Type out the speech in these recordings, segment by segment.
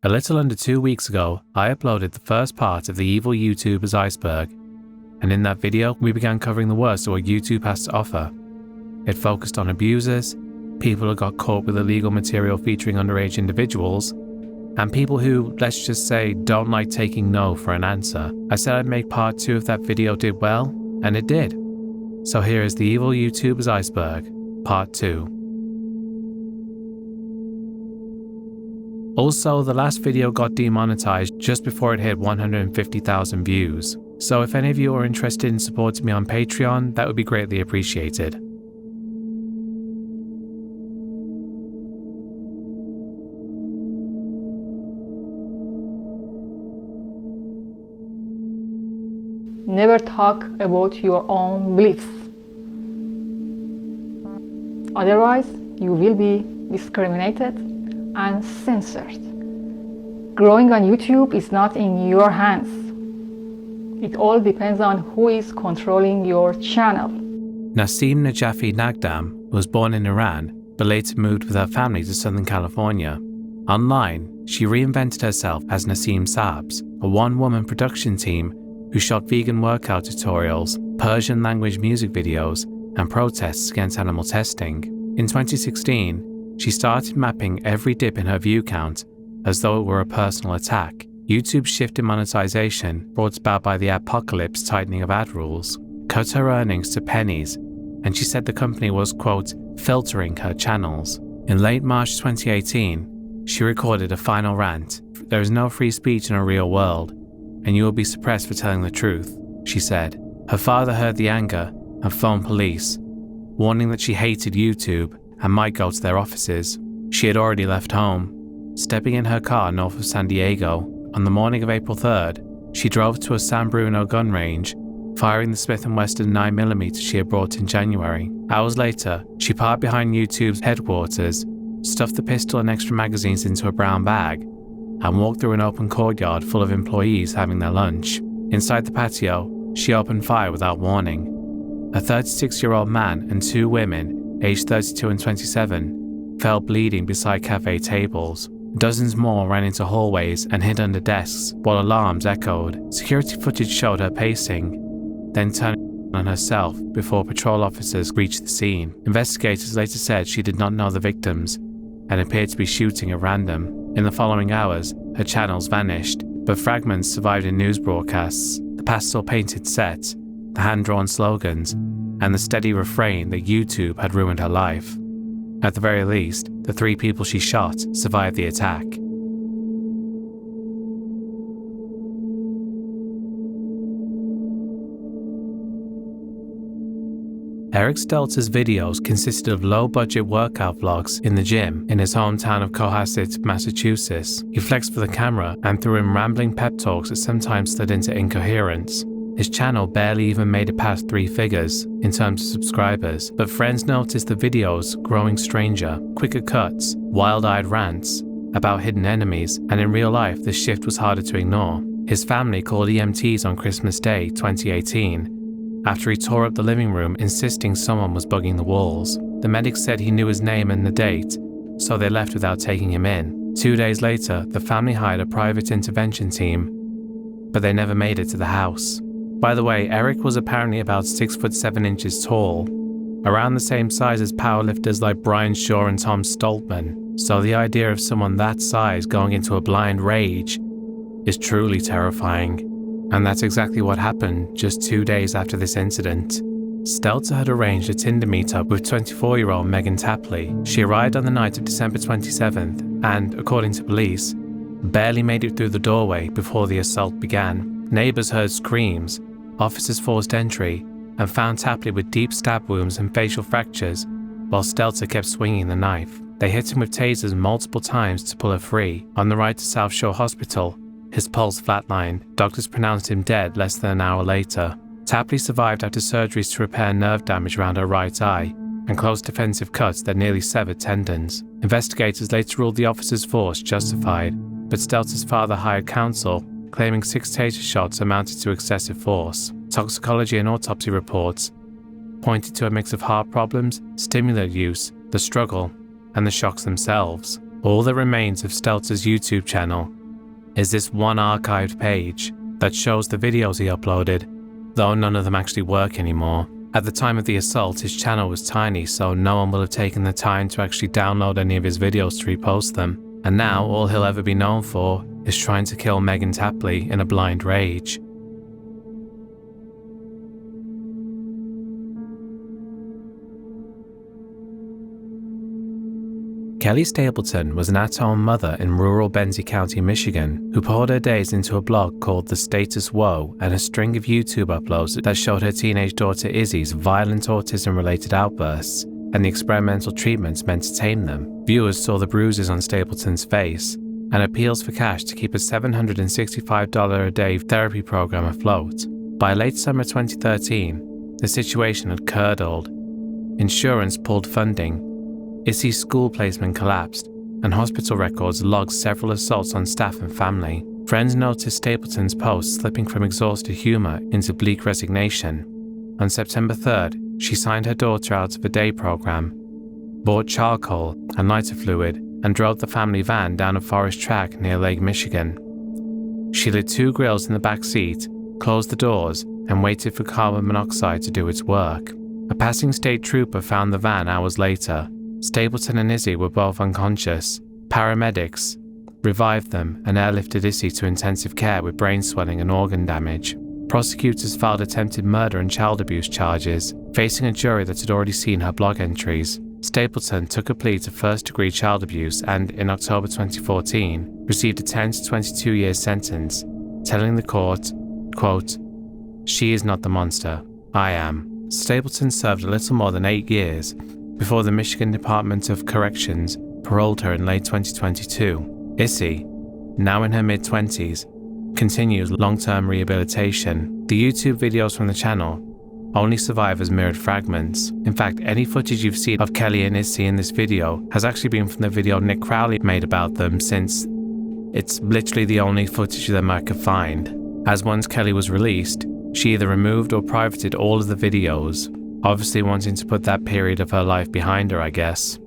A little under 2 weeks ago, I uploaded the first part of the evil YouTubers Iceberg, and in that video we began covering the worst of what YouTube has to offer. It focused on abusers, people who got caught with illegal material featuring underage individuals, and people who, let's just say, don't like taking no for an answer. I said I'd make part 2 if that video did well, and it did. So here is the evil YouTubers Iceberg, part 2. Also, the last video got demonetized just before it hit 150,000 views. So if any of you are interested in supporting me on Patreon, that would be greatly appreciated. Never talk about your own beliefs. Otherwise, you will be discriminated and censored. Growing on YouTube is not in your hands. It all depends on who is controlling your channel. Naseem Najafi Nagdam was born in Iran, but later moved with her family to Southern California. Online, she reinvented herself as Naseem Sabs, a one-woman production team who shot vegan workout tutorials, Persian language music videos, and protests against animal testing. In 2016, she started mapping every dip in her view count as though it were a personal attack. YouTube's shift in monetization, brought about by the apocalypse tightening of ad rules, cut her earnings to pennies, and she said the company was, quote, filtering her channels. In late March 2018, she recorded a final rant. There is no free speech in a real world, and you will be suppressed for telling the truth, she said. Her father heard the anger and phoned police, warning that she hated YouTube and might go to their offices. She had already left home. Stepping in her car north of San Diego, on the morning of April 3rd, she drove to a San Bruno gun range, firing the Smith & Wesson 9mm she had brought in January. Hours later, she parked behind YouTube's headquarters, stuffed the pistol and extra magazines into a brown bag, and walked through an open courtyard full of employees having their lunch. Inside the patio, she opened fire without warning. A 36-year-old man and 2 women, aged 32 and 27, fell bleeding beside cafe tables. Dozens more ran into hallways and hid under desks while alarms echoed. Security footage showed her pacing, then turning on herself before patrol officers reached the scene. Investigators later said she did not know the victims and appeared to be shooting at random. In the following hours, her channels vanished, but fragments survived in news broadcasts. The pastel-painted set, the hand-drawn slogans, and the steady refrain that YouTube had ruined her life. At the very least, the 3 people she shot survived the attack. Eric Stelter's videos consisted of low-budget workout vlogs in the gym in his hometown of Cohasset, Massachusetts. He flexed for the camera and threw in rambling pep talks that sometimes slid into incoherence. His channel barely even made it past 3 figures in terms of subscribers, but friends noticed the videos growing stranger, quicker cuts, wild-eyed rants about hidden enemies, and in real life this shift was harder to ignore. His family called EMTs on Christmas Day 2018 after he tore up the living room insisting someone was bugging the walls. The medics said he knew his name and the date, so they left without taking him in. 2 days later, the family hired a private intervention team, but they never made it to the house. By the way, Eric was apparently about 6 foot 7 inches tall, around the same size as powerlifters like Brian Shaw and Tom Stoltman, so the idea of someone that size going into a blind rage is truly terrifying. And that's exactly what happened just 2 days after this incident. Stelter had arranged a Tinder meetup with 24-year-old Megan Tapley. She arrived on the night of December 27th and, according to police, barely made it through the doorway before the assault began. Neighbors heard screams, officers forced entry, and found Tapley with deep stab wounds and facial fractures, while Stelter kept swinging the knife. They hit him with tasers multiple times to pull her free. On the ride to South Shore Hospital, his pulse flatlined. Doctors pronounced him dead less than an hour later. Tapley survived after surgeries to repair nerve damage around her right eye and closed defensive cuts that nearly severed tendons. Investigators later ruled the officer's force justified, but Stelter's father hired counsel, claiming 6 taser shots amounted to excessive force. Toxicology and autopsy reports pointed to a mix of heart problems, stimulant use, the struggle, and the shocks themselves. All that remains of Stelz's YouTube channel is this one archived page that shows the videos he uploaded, though none of them actually work anymore. At the time of the assault, his channel was tiny, so no one will have taken the time to actually download any of his videos to repost them. And now all he'll ever be known for is trying to kill Megan Tapley in a blind rage. Kelly Stapleton was an at-home mother in rural Benzie County, Michigan, who poured her days into a blog called The Status Woe and a string of YouTube uploads that showed her teenage daughter Izzy's violent autism-related outbursts and the experimental treatments meant to tame them. Viewers saw the bruises on Stapleton's face and appeals for cash to keep a $765 a day therapy program afloat. By late summer 2013, the situation had curdled. Insurance pulled funding, Izzy's school placement collapsed, and hospital records logged several assaults on staff and family. Friends noticed Stapleton's posts slipping from exhausted humour into bleak resignation. On September 3rd, she signed her daughter out of a day program, bought charcoal and lighter fluid, and drove the family van down a forest track near Lake Michigan. She lit 2 grills in the back seat, closed the doors, and waited for carbon monoxide to do its work. A passing state trooper found the van hours later. Stapleton and Izzy were both unconscious. Paramedics revived them and airlifted Izzy to intensive care with brain swelling and organ damage. Prosecutors filed attempted murder and child abuse charges, facing a jury that had already seen her blog entries. Stapleton took a plea to first-degree child abuse and, in October 2014, received a 10 to 22 year sentence, telling the court, quote, "She is not the monster, I am." Stapleton served a little more than 8 years before the Michigan Department of Corrections paroled her in late 2022. Izzy, now in her mid-20s, continues long-term rehabilitation. The YouTube videos from the channel only survive as mirrored fragments. In fact, any footage you've seen of Kelly and Izzy in this video has actually been from the video Nick Crowley made about them, since it's literally the only footage of them I could find. As once Kelly was released, she either removed or privated all of the videos, obviously wanting to put that period of her life behind her, I guess.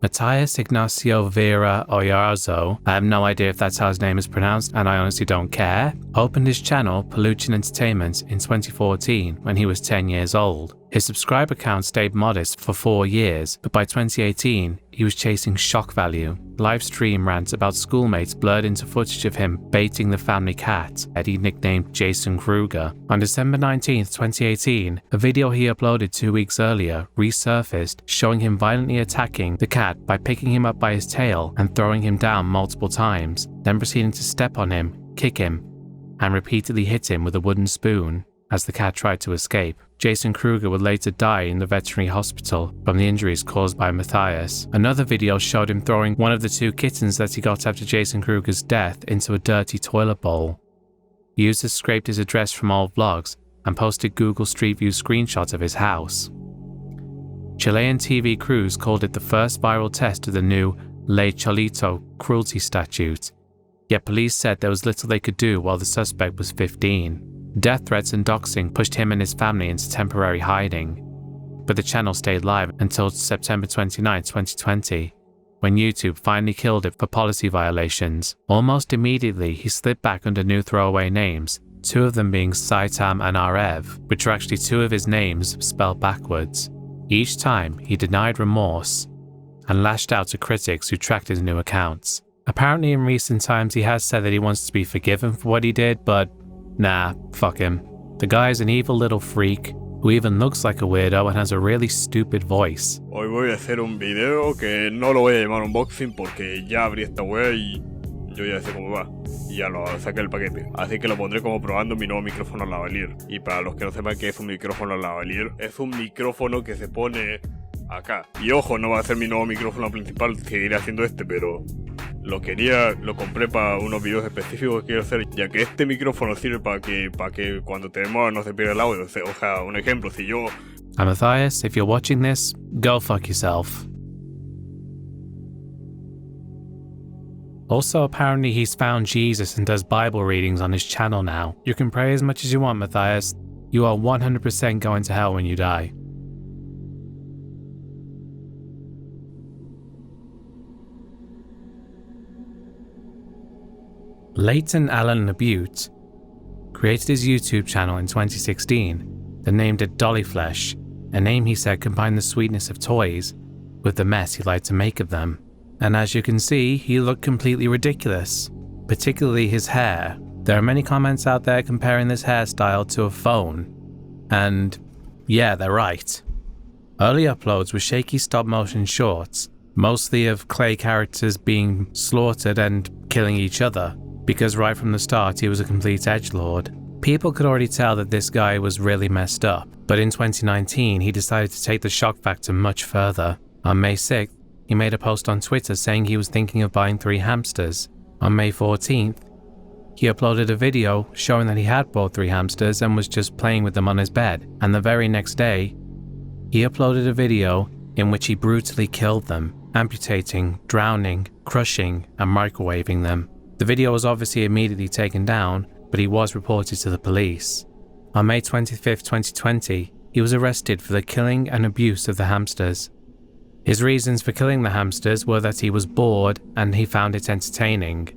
Matthias Ignacio Vera Oyarzo, I have no idea if that's how his name is pronounced, and I honestly don't care, opened his channel Pollution Entertainment in 2014 when he was 10 years old. His subscriber count stayed modest for 4 years, but by 2018, he was chasing shock value. Live stream rants about schoolmates blurred into footage of him baiting the family cat, that he nicknamed Jason Kruger. On December 19, 2018, a video he uploaded 2 weeks earlier resurfaced, showing him violently attacking the cat by picking him up by his tail and throwing him down multiple times, then proceeding to step on him, kick him, and repeatedly hit him with a wooden spoon as the cat tried to escape. Jason Kruger would later die in the veterinary hospital from the injuries caused by Matthias. Another video showed him throwing one of the 2 kittens that he got after Jason Kruger's death into a dirty toilet bowl. Users scraped his address from old vlogs and posted Google Street View screenshots of his house. Chilean TV crews called it the first viral test of the new Ley Cholito cruelty statute, yet police said there was little they could do while the suspect was 15. Death threats and doxing pushed him and his family into temporary hiding, but the channel stayed live until September 29, 2020, when YouTube finally killed it for policy violations. Almost immediately, he slipped back under new throwaway names, 2 of them being Saitam and Arev, which are actually 2 of his names spelled backwards. Each time, he denied remorse and lashed out to critics who tracked his new accounts. Apparently in recent times he has said that he wants to be forgiven for what he did, but nah, fuck him. The guy's an evil little freak who even looks like a weirdo and has a really stupid voice. Hoy voy a hacer un video que no lo voy a llamar unboxing porque ya abrí esta web y yo ya sé cómo va. Y ya lo saqué el paquete. Así que lo pondré como probando mi nuevo micrófono lavalier. Y para los que no sepan qué es un micrófono lavalier, es un micrófono que se pone acá. Y ojo, no va a ser mi nuevo micrófono principal, seguiré haciendo este, pero lo compré para unos videos específicos que quiero hacer, ya que este micrófono sirve para que cuando te muevas no se pierda el audio. O sea, un ejemplo, si yo... Matthias, if you're watching this, go fuck yourself. Also, apparently he's found Jesus and does Bible readings on his channel now. You can pray as much as you want, Matthias. You are 100% going to hell when you die. Leighton Allen LaBute created his YouTube channel in 2016, then named it Dolly Flesh, a name he said combined the sweetness of toys with the mess he liked to make of them. And as you can see, he looked completely ridiculous, particularly his hair. There are many comments out there comparing this hairstyle to a phone, and yeah, they're right. Early uploads were shaky stop-motion shorts, mostly of clay characters being slaughtered and killing each other, because right from the start he was a complete edgelord. People could already tell that this guy was really messed up, but in 2019 he decided to take the shock factor much further. On May 6th, he made a post on Twitter saying he was thinking of buying 3 hamsters. On May 14th, he uploaded a video showing that he had bought 3 hamsters and was just playing with them on his bed, and the very next day, he uploaded a video in which he brutally killed them, amputating, drowning, crushing, and microwaving them. The video was obviously immediately taken down, but he was reported to the police. On May 25, 2020, he was arrested for the killing and abuse of the hamsters. His reasons for killing the hamsters were that he was bored and he found it entertaining.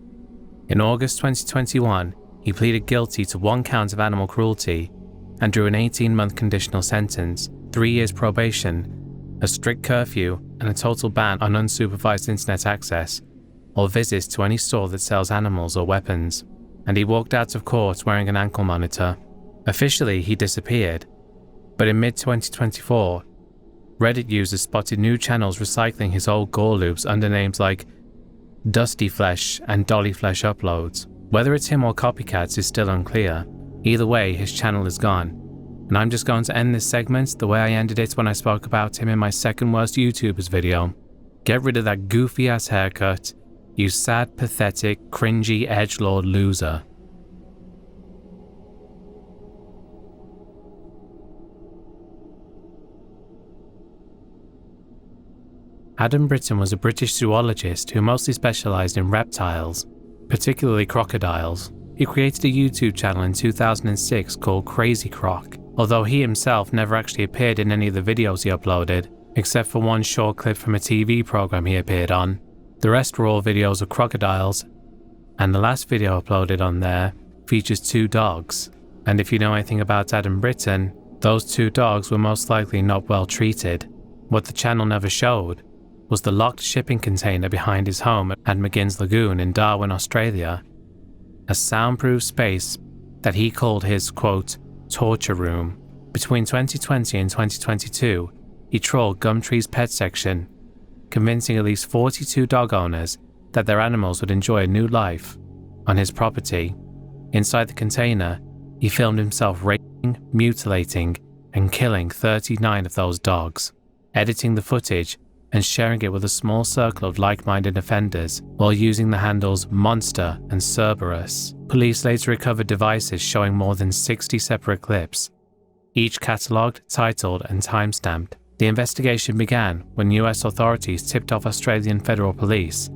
In August 2021, he pleaded guilty to 1 count of animal cruelty and drew an 18-month conditional sentence, 3 years probation, a strict curfew, and a total ban on unsupervised internet access or visits to any store that sells animals or weapons, and he walked out of court wearing an ankle monitor. Officially, he disappeared, but in mid-2024, Reddit users spotted new channels recycling his old gore loops under names like Dusty Flesh and Dolly Flesh Uploads. Whether it's him or copycats is still unclear. Either way, his channel is gone, and I'm just going to end this segment the way I ended it when I spoke about him in my second worst YouTubers video. Get rid of that goofy ass haircut, you sad, pathetic, cringy edgelord loser. Adam Britton was a British zoologist who mostly specialised in reptiles, particularly crocodiles. He created a YouTube channel in 2006 called Crazy Croc, although he himself never actually appeared in any of the videos he uploaded, except for one short clip from a TV program he appeared on. The rest were all videos of crocodiles, and the last video uploaded on there features 2 dogs. And if you know anything about Adam Britton, those 2 dogs were most likely not well treated. What the channel never showed was the locked shipping container behind his home at McGinn's Lagoon in Darwin, Australia, a soundproof space that he called his, quote, torture room. Between 2020 and 2022, he trawled Gumtree's pet section, convincing at least 42 dog owners that their animals would enjoy a new life on his property. Inside the container, he filmed himself raping, mutilating, and killing 39 of those dogs, editing the footage and sharing it with a small circle of like-minded offenders while using the handles Monster and Cerberus. Police later recovered devices showing more than 60 separate clips, each catalogued, titled, and timestamped. The investigation began when US authorities tipped off Australian Federal Police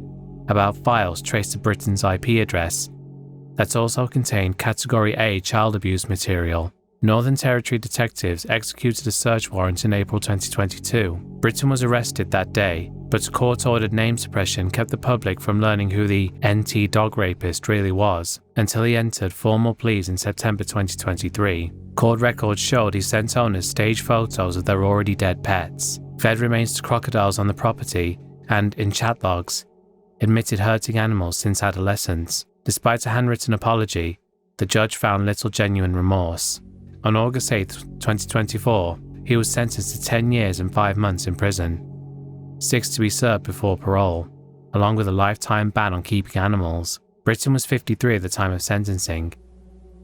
about files traced to Britain's IP address that also contained Category A child abuse material. Northern Territory detectives executed a search warrant in April 2022. Britton was arrested that day, but court-ordered name suppression kept the public from learning who the NT dog rapist really was, until he entered formal pleas in September 2023. Court records showed he sent owners staged photos of their already dead pets, fed remains to crocodiles on the property, and, in chat logs, admitted hurting animals since adolescence. Despite a handwritten apology, the judge found little genuine remorse. On August 8, 2024, he was sentenced to 10 years and 5 months in prison, 6 to be served before parole, along with a lifetime ban on keeping animals. Britton was 53 at the time of sentencing,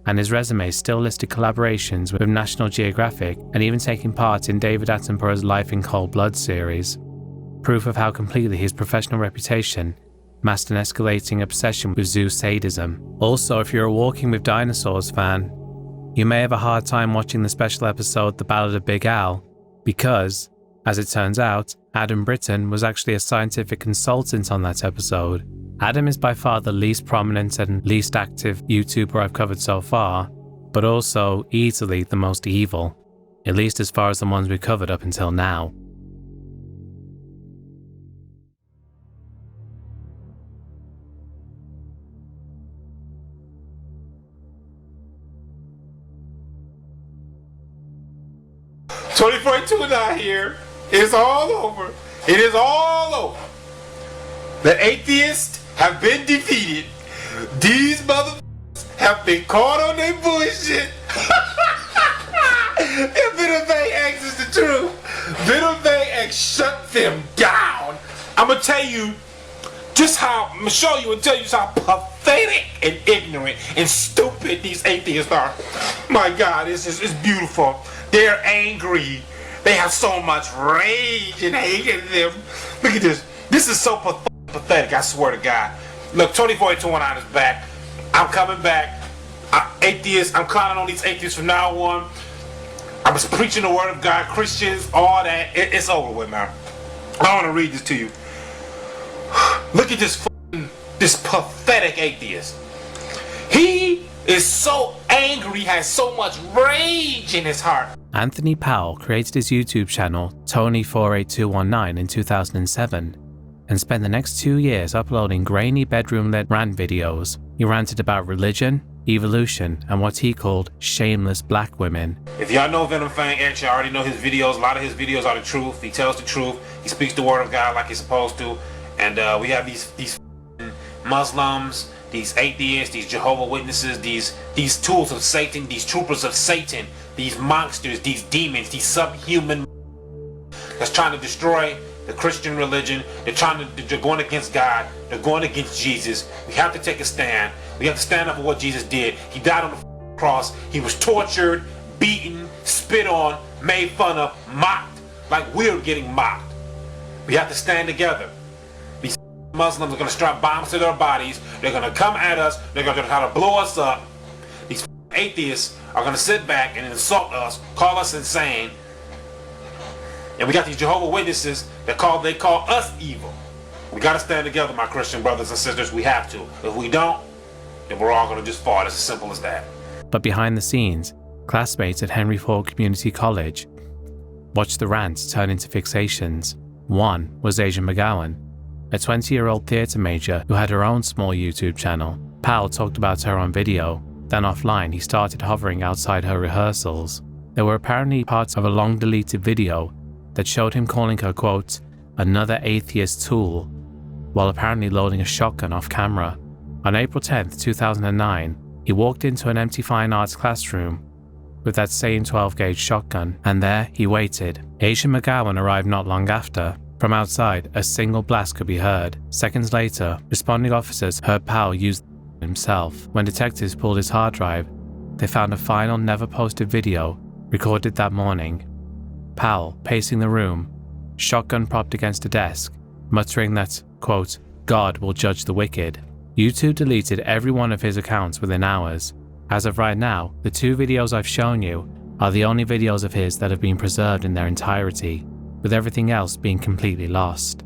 and his resume still listed collaborations with National Geographic and even taking part in David Attenborough's Life in Cold Blood series, proof of how completely his professional reputation masked an escalating obsession with zoo sadism. Also, if you're a Walking with Dinosaurs fan, you may have a hard time watching the special episode The Ballad of Big Al, because, as it turns out, Adam Britton was actually a scientific consultant on that episode. Adam is by far the least prominent and least active YouTuber I've covered so far, but also easily the most evil, at least as far as the ones we covered up until now. $24.29 here. It's all over. It is all over. The atheists have been defeated. These motherfuckers have been caught on their bullshit. If Vinnovay X is the truth, Vinnovay X shut them down. I'm gonna tell you just how, I'm gonna show you and tell you just how pathetic and ignorant and stupid these atheists are. My God, it's beautiful. They're angry. They have so much rage and hate in them. Look at this. This is so pathetic, I swear to God. Look, 24.29 is back. I'm coming back. Atheists, I'm clowning on these atheists from now on. I was preaching the word of God, Christians, all that. It's over with, man. I want to read this to you. Look at this pathetic atheist. He is so angry, has so much rage in his heart. Anthony Powell created his YouTube channel Tony48219 in 2007 and spent the next 2 years uploading grainy bedroom-lit rant videos. He ranted about religion, evolution, and what he called shameless black women. If y'all know Venom Fang X, you already know his videos. A lot of his videos are the truth. He tells the truth. He speaks the word of God like he's supposed to. And we have these Muslims, these atheists, these Jehovah's Witnesses, these tools of Satan, these troopers of Satan, these monsters, these demons, these subhuman that's trying to destroy the Christian religion. They're going against God. They're going against Jesus. We have to take a stand. We have to stand up for what Jesus did. He died on the cross. He was tortured, beaten, spit on, made fun of, mocked, like we're getting mocked. We have to stand together. These Muslims are going to strap bombs to their bodies. They're going to come at us. They're going to try to blow us up. These atheists are going to sit back and insult us, call us insane. And we got these Jehovah's Witnesses that they call us evil. We got to stand together, my Christian brothers and sisters. We have to. If we don't, then we're all going to just fall. It's as simple as that. But behind the scenes, classmates at Henry Ford Community College watched the rants turn into fixations. One was Asia McGowan, a 20-year-old theatre major who had her own small YouTube channel. Powell talked about her on video. Then offline, he started hovering outside her rehearsals. There were apparently parts of a long-deleted video that showed him calling her, quote, another atheist tool, while apparently loading a shotgun off camera. On April 10th, 2009, he walked into an empty fine arts classroom with that same 12-gauge shotgun, and there he waited. Asia McGowan arrived not long after. From outside, a single blast could be heard. Seconds later, responding officers heard Powell use himself. When detectives pulled his hard drive, they found a final never-posted video recorded that morning. Powell pacing the room, shotgun propped against a desk, muttering that, quote, God will judge the wicked. YouTube deleted every one of his accounts within hours. As of right now, the 2 videos I've shown you are the only videos of his that have been preserved in their entirety, with everything else being completely lost.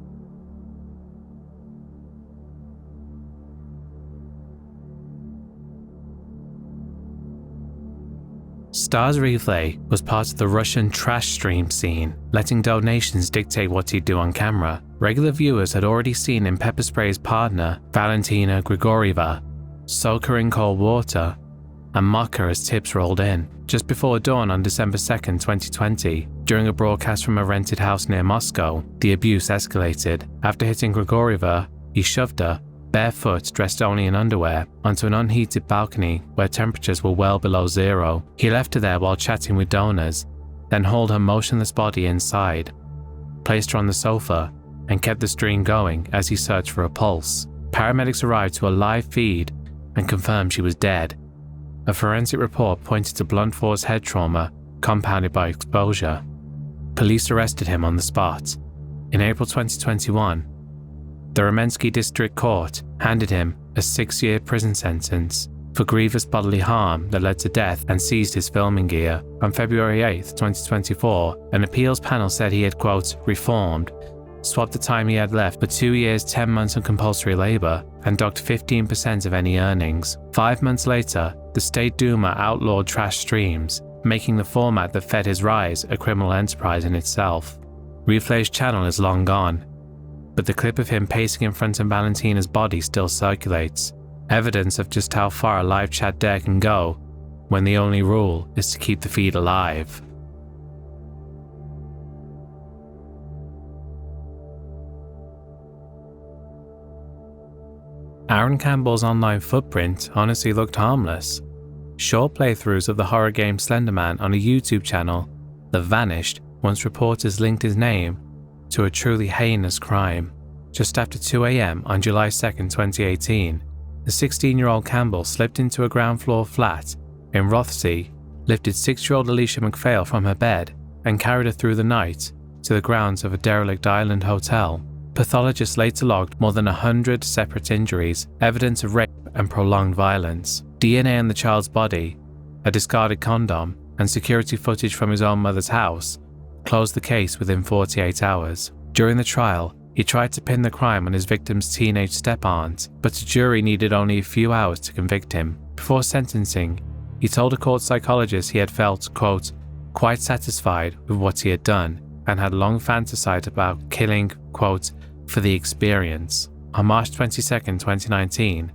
Stars Replay was part of the Russian trash stream scene, letting donations dictate what he'd do on camera. Regular viewers had already seen him pepper spray his partner, Valentina Grigorieva, soak her in cold water, and mock her as tips rolled in. Just before dawn on December 2nd, 2020, during a broadcast from a rented house near Moscow, the abuse escalated. After hitting Grigorieva, he shoved her, barefoot, dressed only in underwear, onto an unheated balcony where temperatures were well below zero. He left her there while chatting with donors, then hauled her motionless body inside, placed her on the sofa, and kept the stream going as he searched for a pulse. Paramedics arrived to a live feed and confirmed she was dead. A forensic report pointed to blunt force head trauma compounded by exposure. Police arrested him on the spot. In April 2021, the Remensky District Court handed him a 6-year prison sentence for grievous bodily harm that led to death and seized his filming gear. On February 8, 2024, an appeals panel said he had, quote, reformed swapped the time he had left for 2 years, 10 months of compulsory labor, and docked 15% of any earnings. 5 months later, the State Duma outlawed trash streams, making the format that fed his rise a criminal enterprise in itself. Replay's channel is long gone, but the clip of him pacing in front of Valentina's body still circulates, evidence of just how far a live chat dare can go when the only rule is to keep the feed alive. Aaron Campbell's online footprint honestly looked harmless. Short playthroughs of the horror game Slenderman on a YouTube channel that vanished once reporters linked his name to a truly heinous crime. Just after 2 a.m. on July 2, 2018, the 16-year-old Campbell slipped into a ground floor flat in Rothsay, lifted 6-year-old Alicia McPhail from her bed, and carried her through the night to the grounds of a derelict island hotel. Pathologists later logged more than 100 separate injuries, evidence of rape and prolonged violence. DNA on the child's body, a discarded condom, and security footage from his own mother's house closed the case within 48 hours. During the trial, he tried to pin the crime on his victim's teenage step-aunt, but a jury needed only a few hours to convict him. Before sentencing, he told a court psychologist he had felt, quote, quite satisfied with what he had done and had long fantasized about killing, quote, for the experience. On March 22, 2019,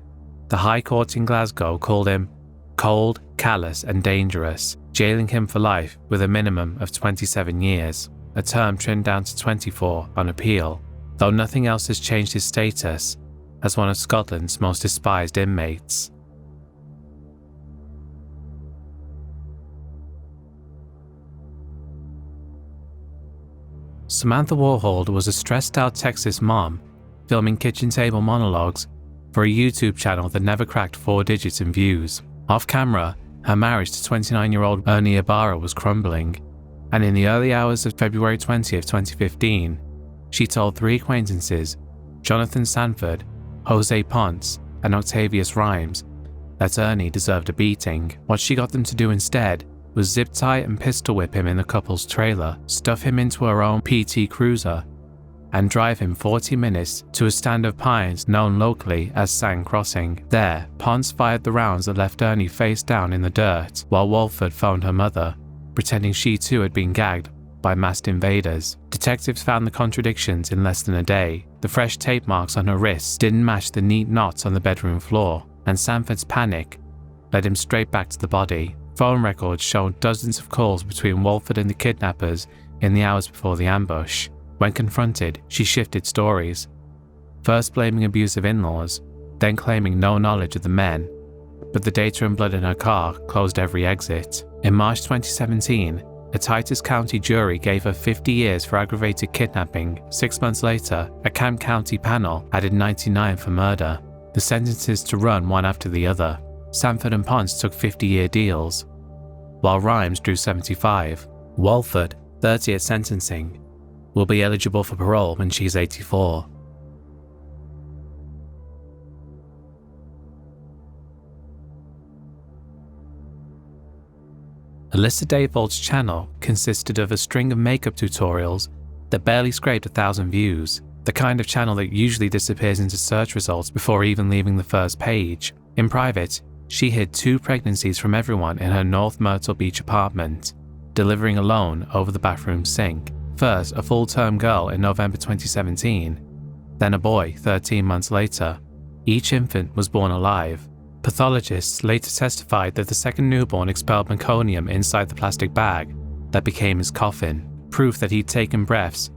the High Court in Glasgow called him cold, callous and dangerous, jailing him for life with a minimum of 27 years, a term trimmed down to 24 on appeal, though nothing else has changed his status as one of Scotland's most despised inmates. Samantha Warhold was a stressed-out Texas mom filming kitchen table monologues for a YouTube channel that never cracked 4 digits in views. Off-camera, her marriage to 29-year-old Ernie Ibarra was crumbling, and in the early hours of February 20, 2015, she told 3 acquaintances, Jonathan Sanford, Jose Ponce, and Octavius Rhymes, that Ernie deserved a beating. What she got them to do instead was zip tie and pistol whip him in the couple's trailer, stuff him into her own PT Cruiser, and drive him 40 minutes to a stand of pines known locally as Sang Crossing. There, Ponce fired the rounds that left Ernie face down in the dirt, while Walford phoned her mother, pretending she too had been gagged by masked invaders. Detectives found the contradictions in less than a day. The fresh tape marks on her wrists didn't match the neat knots on the bedroom floor, and Sanford's panic led him straight back to the body. Phone records showed dozens of calls between Walford and the kidnappers in the hours before the ambush. When confronted, she shifted stories, first blaming abusive in-laws, then claiming no knowledge of the men, but the data and blood in her car closed every exit. In March 2017, a Titus County jury gave her 50 years for aggravated kidnapping. 6 months later, a Kent County panel added 99 for murder, the sentences to run one after the other. Sanford and Ponce took 50-year deals, while Rhymes drew 75. Walford, 30 at sentencing, will be eligible for parole when she's 84. Alyssa Dayvolt's channel consisted of a string of makeup tutorials that barely scraped 1,000 views, the kind of channel that usually disappears into search results before even leaving the first page. In private, she hid 2 pregnancies from everyone in her North Myrtle Beach apartment, delivering alone over the bathroom sink. First, a full-term girl in November 2017, then a boy 13 months later. Each infant was born alive. Pathologists later testified that the second newborn expelled meconium inside the plastic bag that became his coffin, proof that he'd taken breaths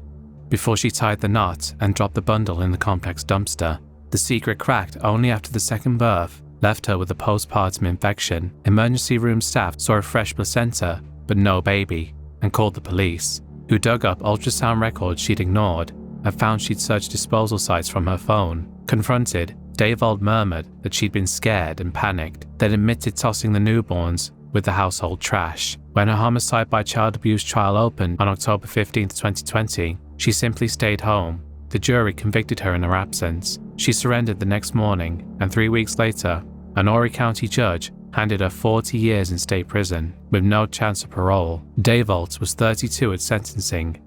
before she tied the knot and dropped the bundle in the complex dumpster. The secret cracked only after the second birth left her with a postpartum infection. Emergency room staff saw a fresh placenta, but no baby, and called the police, who dug up ultrasound records she'd ignored and found she'd searched disposal sites from her phone. Confronted, Dayvolt murmured that she'd been scared and panicked, then admitted tossing the newborns with the household trash. When her homicide by child abuse trial opened on October 15, 2020, she simply stayed home. The jury convicted her in her absence. She surrendered the next morning, and 3 weeks later, an Horry County judge handed her 40 years in state prison with no chance of parole. Dayvolt was 32 at sentencing,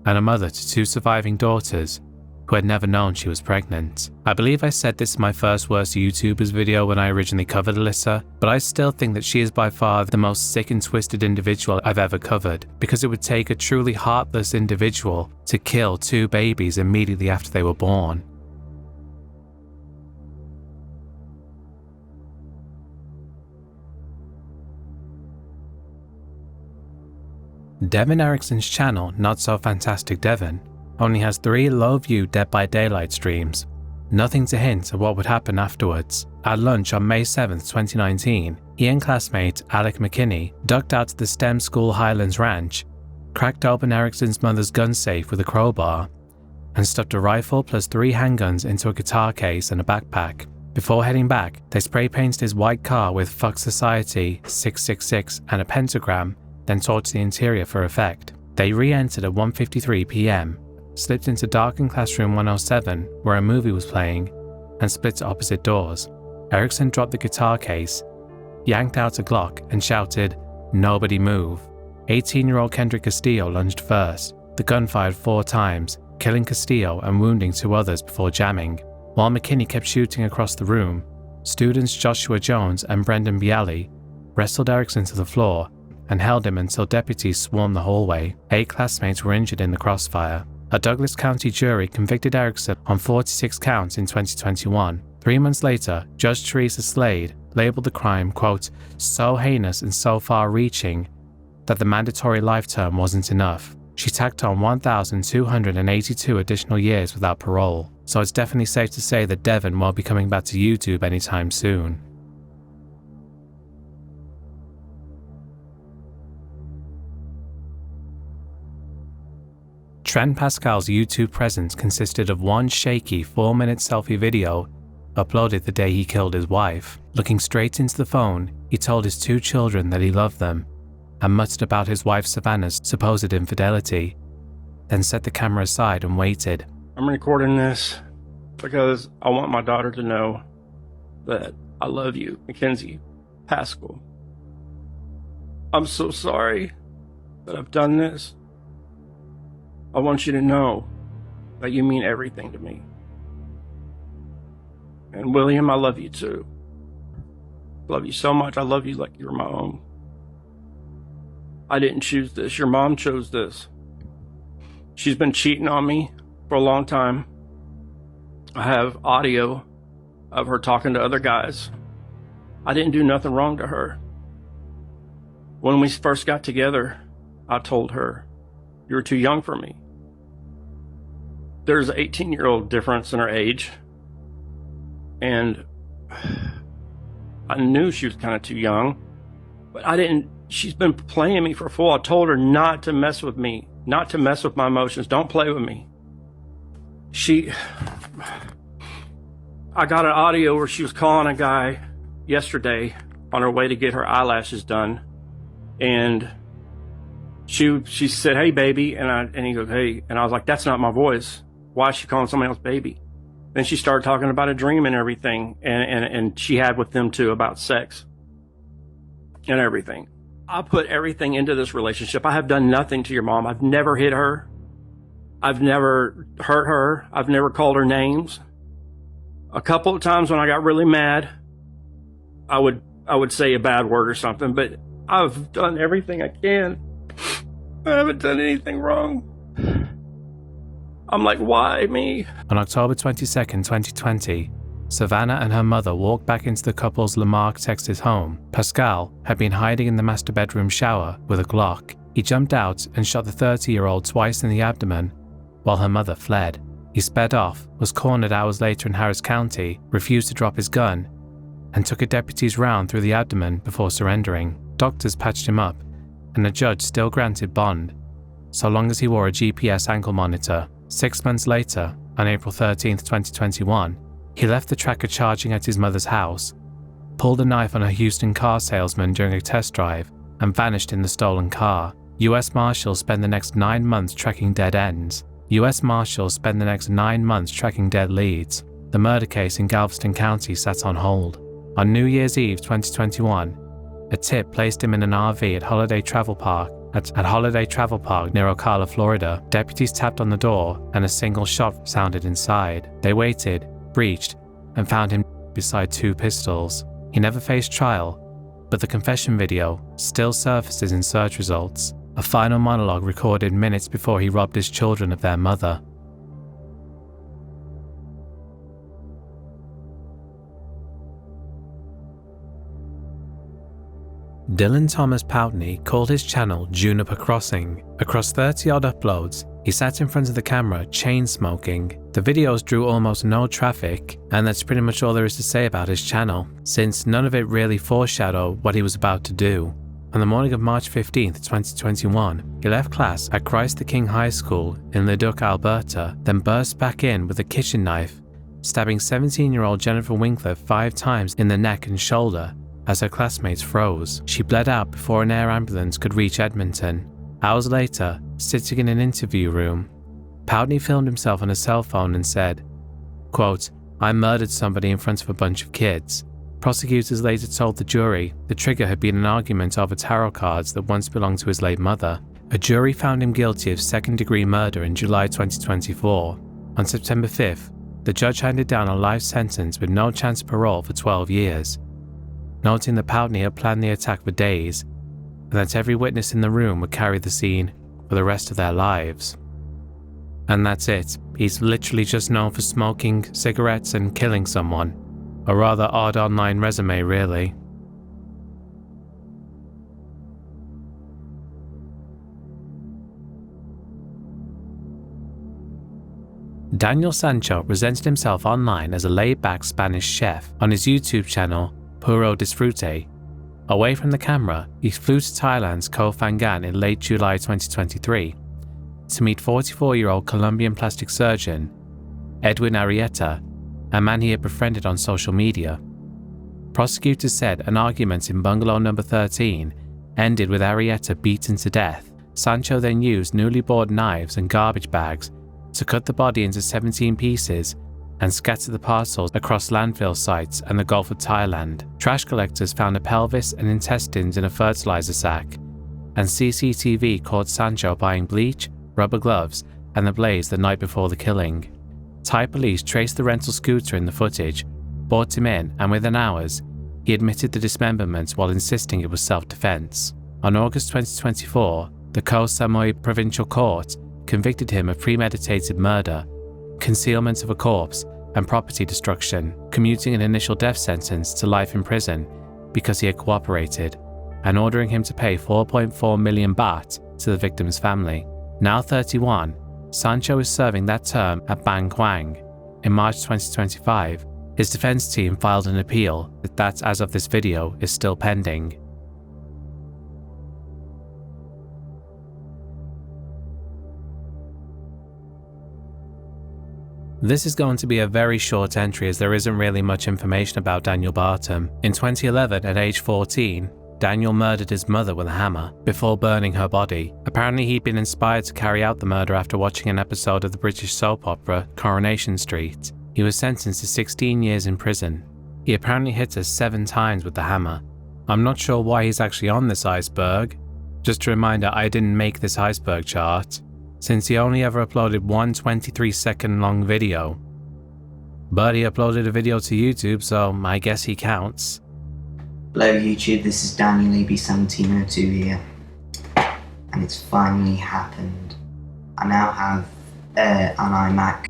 and a mother to 2 surviving daughters who had never known she was pregnant. I believe I said this in my first Worst YouTubers video when I originally covered Alyssa, but I still think that she is by far the most sick and twisted individual I've ever covered, because it would take a truly heartless individual to kill 2 babies immediately after they were born. Devin Erickson's channel, Not So Fantastic Devin, only has 3 low-view Dead by Daylight streams. Nothing to hint at what would happen afterwards. At lunch on May 7th, 2019, he and classmate Alec McKinney ducked out to the STEM School Highlands Ranch, cracked open Erickson's mother's gun safe with a crowbar, and stuffed a rifle plus 3 handguns into a guitar case and a backpack. Before heading back, they spray painted his white car with Fuck Society 666 and a pentagram, then torched the interior for effect. They re-entered at 1:53 p.m, slipped into darkened classroom 107 where a movie was playing, and split to opposite doors. Erickson dropped the guitar case, yanked out a Glock and shouted, "Nobody move." 18-year-old Kendrick Castillo lunged first. The gun fired 4 times, killing Castillo and wounding 2 others before jamming. While McKinney kept shooting across the room, students Joshua Jones and Brendan Bialy wrestled Erickson to the floor and held him until deputies swarmed the hallway. 8 classmates were injured in the crossfire. A Douglas County jury convicted Erickson on 46 counts in 2021. 3 months later, Judge Teresa Slade labeled the crime, quote, "so heinous and so far-reaching that the mandatory life term wasn't enough." She tacked on 1,282 additional years without parole, so it's definitely safe to say that Devin won't be coming back to YouTube anytime soon. Trent Pascal's YouTube presence consisted of one shaky 4-minute selfie video uploaded the day he killed his wife. Looking straight into the phone, he told his 2 children that he loved them and muttered about his wife Savannah's supposed infidelity, then set the camera aside and waited. I'm recording this because I want my daughter to know that I love you, Mackenzie Pascal. I'm so sorry that I've done this. I want you to know that you mean everything to me. And William, I love you too. Love you so much. I love you like you're my own. I didn't choose this. Your mom chose this. She's been cheating on me for a long time. I have audio of her talking to other guys. I didn't do nothing wrong to her. When we first got together, I told her, "You're too young for me." There's an 18-year-old difference in her age, and I knew she was kind of too young, but I didn't. She's been playing me for a fool. I told her not to mess with me, not to mess with my emotions. Don't play with me. I got an audio where she was calling a guy yesterday on her way to get her eyelashes done, and she said, "Hey, baby," and he goes, "Hey," and I was like, "That's not my voice. Why is she calling somebody else baby?" Then she started talking about a dream and everything, and she had with them too about sex and everything. I put everything into this relationship. I have done nothing to your mom. I've never hit her. I've never hurt her. I've never called her names. A couple of times when I got really mad, I would say a bad word or something, but I've done everything I can. I haven't done anything wrong. I'm like, why me? On October 22nd, 2020, Savannah and her mother walked back into the couple's Lamarck, Texas home. Pascal had been hiding in the master bedroom shower with a Glock. He jumped out and shot the 30-year-old twice in the abdomen while her mother fled. He sped off, was cornered hours later in Harris County, refused to drop his gun, and took a deputy's round through the abdomen before surrendering. Doctors patched him up, and the judge still granted bond, so long as he wore a GPS ankle monitor. 6 months later, on April 13th, 2021, he left the tracker charging at his mother's house, pulled a knife on a Houston car salesman during a test drive, and vanished in the stolen car. U.S. Marshals spend the next 9 months tracking dead ends. U.S. Marshals spend the next 9 months tracking dead leads. The murder case in Galveston County sat on hold. On New Year's Eve 2021, a tip placed him in an RV at Holiday Travel Park at Holiday Travel Park near Ocala, Florida. Deputies tapped on the door and a single shot sounded inside. They waited, breached, and found him beside 2 pistols. He never faced trial, but the confession video still surfaces in search results, a final monologue recorded minutes before he robbed his children of their mother. Dylan Thomas Poutney called his channel Juniper Crossing. Across 30-odd uploads, he sat in front of the camera chain smoking. The videos drew almost no traffic, and that's pretty much all there is to say about his channel, since none of it really foreshadowed what he was about to do. On the morning of March 15th, 2021, he left class at Christ the King High School in Leduc, Alberta, then burst back in with a kitchen knife, stabbing 17-year-old Jennifer Winkler 5 times in the neck and shoulder as her classmates froze. She bled out before an air ambulance could reach Edmonton. Hours later, sitting in an interview room, Poutney filmed himself on a cell phone and said, quote, "I murdered somebody in front of a bunch of kids." Prosecutors later told the jury the trigger had been an argument over tarot cards that once belonged to his late mother. A jury found him guilty of second-degree murder in July 2024. On September 5th, the judge handed down a life sentence with no chance of parole for 12 years. Noting that Poutney had planned the attack for days, and that every witness in the room would carry the scene for the rest of their lives. And that's it. He's literally just known for smoking cigarettes and killing someone. A rather odd online resume, really. Daniel Sancho presented himself online as a laid-back Spanish chef on his YouTube channel, Puro Disfrute. Away from the camera, he flew to Thailand's Koh Phangan in late July 2023 to meet 44-year-old Colombian plastic surgeon Edwin Arrieta, a man he had befriended on social media. Prosecutors said an argument in bungalow number 13 ended with Arrieta beaten to death. Sancho then used newly bought knives and garbage bags to cut the body into 17 pieces and scatter the parcels across landfill sites and the Gulf of Thailand. Trash collectors found a pelvis and intestines in a fertilizer sack, and CCTV caught Sancho buying bleach, rubber gloves, and the blaze the night before the killing. Thai police traced the rental scooter in the footage, brought him in, and within hours, he admitted the dismemberment while insisting it was self-defense. On August 2024, the Koh Samui Provincial Court convicted him of premeditated murder, concealment of a corpse, and property destruction, commuting an initial death sentence to life in prison because he had cooperated, and ordering him to pay 4.4 million baht to the victim's family. Now 31, Sancho is serving that term at Bang Kwang. In March 2025, his defense team filed an appeal that, as of this video, is still pending. This is going to be a very short entry as there isn't really much information about Daniel Bartum. In 2011, at age 14, Daniel murdered his mother with a hammer before burning her body. Apparently he'd been inspired to carry out the murder after watching an episode of the British soap opera Coronation Street. He was sentenced to 16 years in prison. He apparently hit her 7 times with the hammer. I'm not sure why he's actually on this iceberg. Just a reminder, I didn't make this iceberg chart, since he only ever uploaded one 23-second long video. But he uploaded a video to YouTube, so I guess he counts. Hello YouTube, this is Daniel AB1702 here, and it's finally happened. I now have an iMac,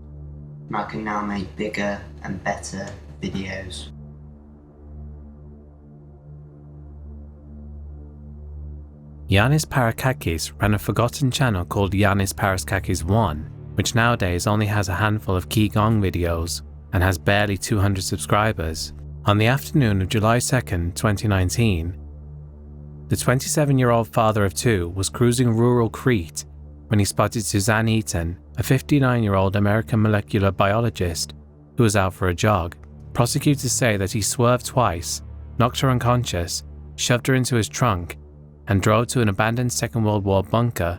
and I can now make bigger and better videos. Yanis Parakakis ran a forgotten channel called Yanis Parakakis 1, which nowadays only has a handful of Qigong videos and has barely 200 subscribers. On the afternoon of July 2nd, 2019, the 27-year-old father of 2 was cruising rural Crete when he spotted Suzanne Eaton, a 59-year-old American molecular biologist who was out for a jog. Prosecutors say that he swerved twice, knocked her unconscious, shoved her into his trunk, and drove to an abandoned Second World War bunker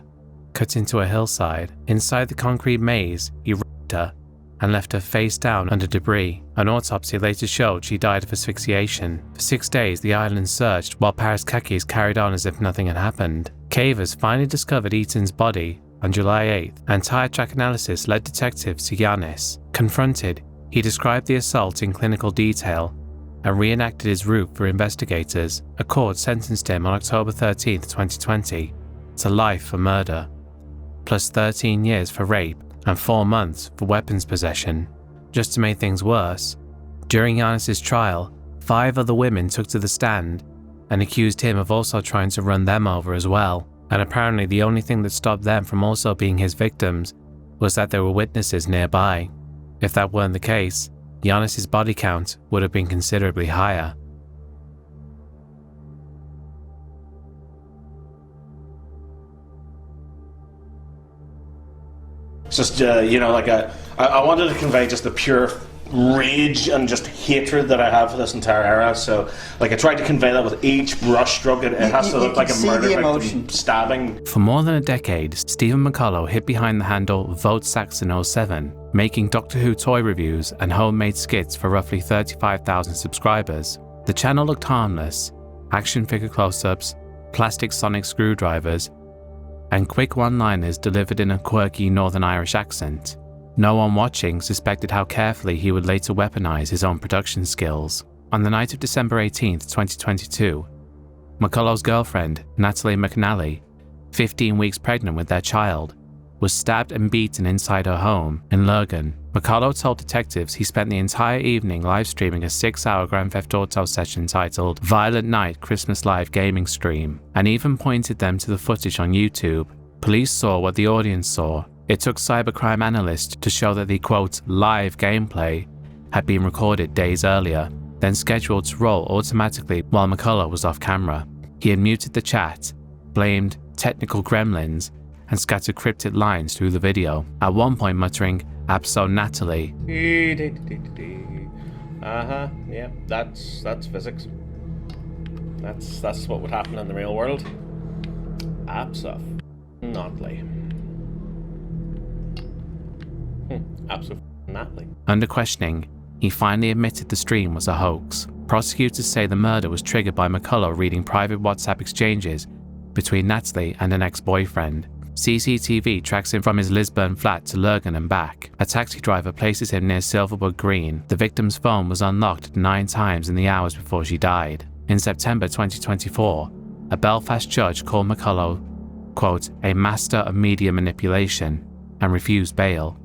cut into a hillside. Inside the concrete maze, he raped her and left her face down under debris. An autopsy later showed she died of asphyxiation. For 6 days, the island searched while Parakakis carried on as if nothing had happened. Cavers finally discovered Eaton's body on July 8th, and tire track analysis led detectives to Giannis. Confronted, he described the assault in clinical detail and reenacted his route for investigators. A court sentenced him on October 13, 2020, to life for murder, plus 13 years for rape and 4 months for weapons possession. Just to make things worse, during Giannis' trial, 5 other women took to the stand and accused him of also trying to run them over as well. And apparently the only thing that stopped them from also being his victims was that there were witnesses nearby. If that weren't the case, Giannis' body count would have been considerably higher. It's just, I wanted to convey just the pure rage and just hatred that I have for this entire era. So, I tried to convey that with each brush stroke. It has to look like a murder victim stabbing. For more than a decade, Stephen McCullough hid behind the handle VoteSaxon07, making Doctor Who toy reviews and homemade skits for roughly 35,000 subscribers. The channel looked harmless: action figure close-ups, plastic sonic screwdrivers, and quick one-liners delivered in a quirky Northern Irish accent. No one watching suspected how carefully he would later weaponize his own production skills. On the night of December 18, 2022, McCullough's girlfriend, Natalie McNally, 15 weeks pregnant with their child, was stabbed and beaten inside her home in Lurgan. McCullough told detectives he spent the entire evening live streaming a 6-hour Grand Theft Auto session titled Violent Night Christmas Live Gaming Stream, and even pointed them to the footage on YouTube. Police saw what the audience saw. It took cybercrime analysts to show that the quote live gameplay had been recorded days earlier, then scheduled to roll automatically while McCullough was off camera. He had muted the chat, blamed technical gremlins, and scattered cryptic lines through the video, at one point muttering, "Abso Natalie." Yeah, that's physics. That's what would happen in the real world. Absolutely. Absolutely. Under questioning, he finally admitted the stream was a hoax. Prosecutors say the murder was triggered by McCullough reading private WhatsApp exchanges between Natalie and an ex-boyfriend. CCTV tracks him from his Lisburn flat to Lurgan and back. A taxi driver places him near Silverwood Green. The victim's phone was unlocked 9 times in the hours before she died. In September 2024, a Belfast judge called McCullough, quote, a master of media manipulation, and refused bail.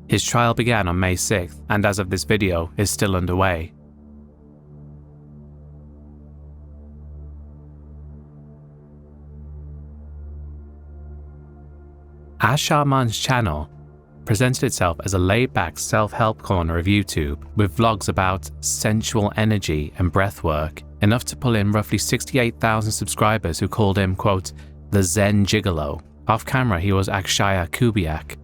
His trial began on May 6th, and as of this video, is still underway. Ash Sharman's channel presented itself as a laid-back self-help corner of YouTube, with vlogs about sensual energy and breathwork, enough to pull in roughly 68,000 subscribers who called him, quote, the Zen Gigolo. Off-camera, he was Akshaya Kubiak,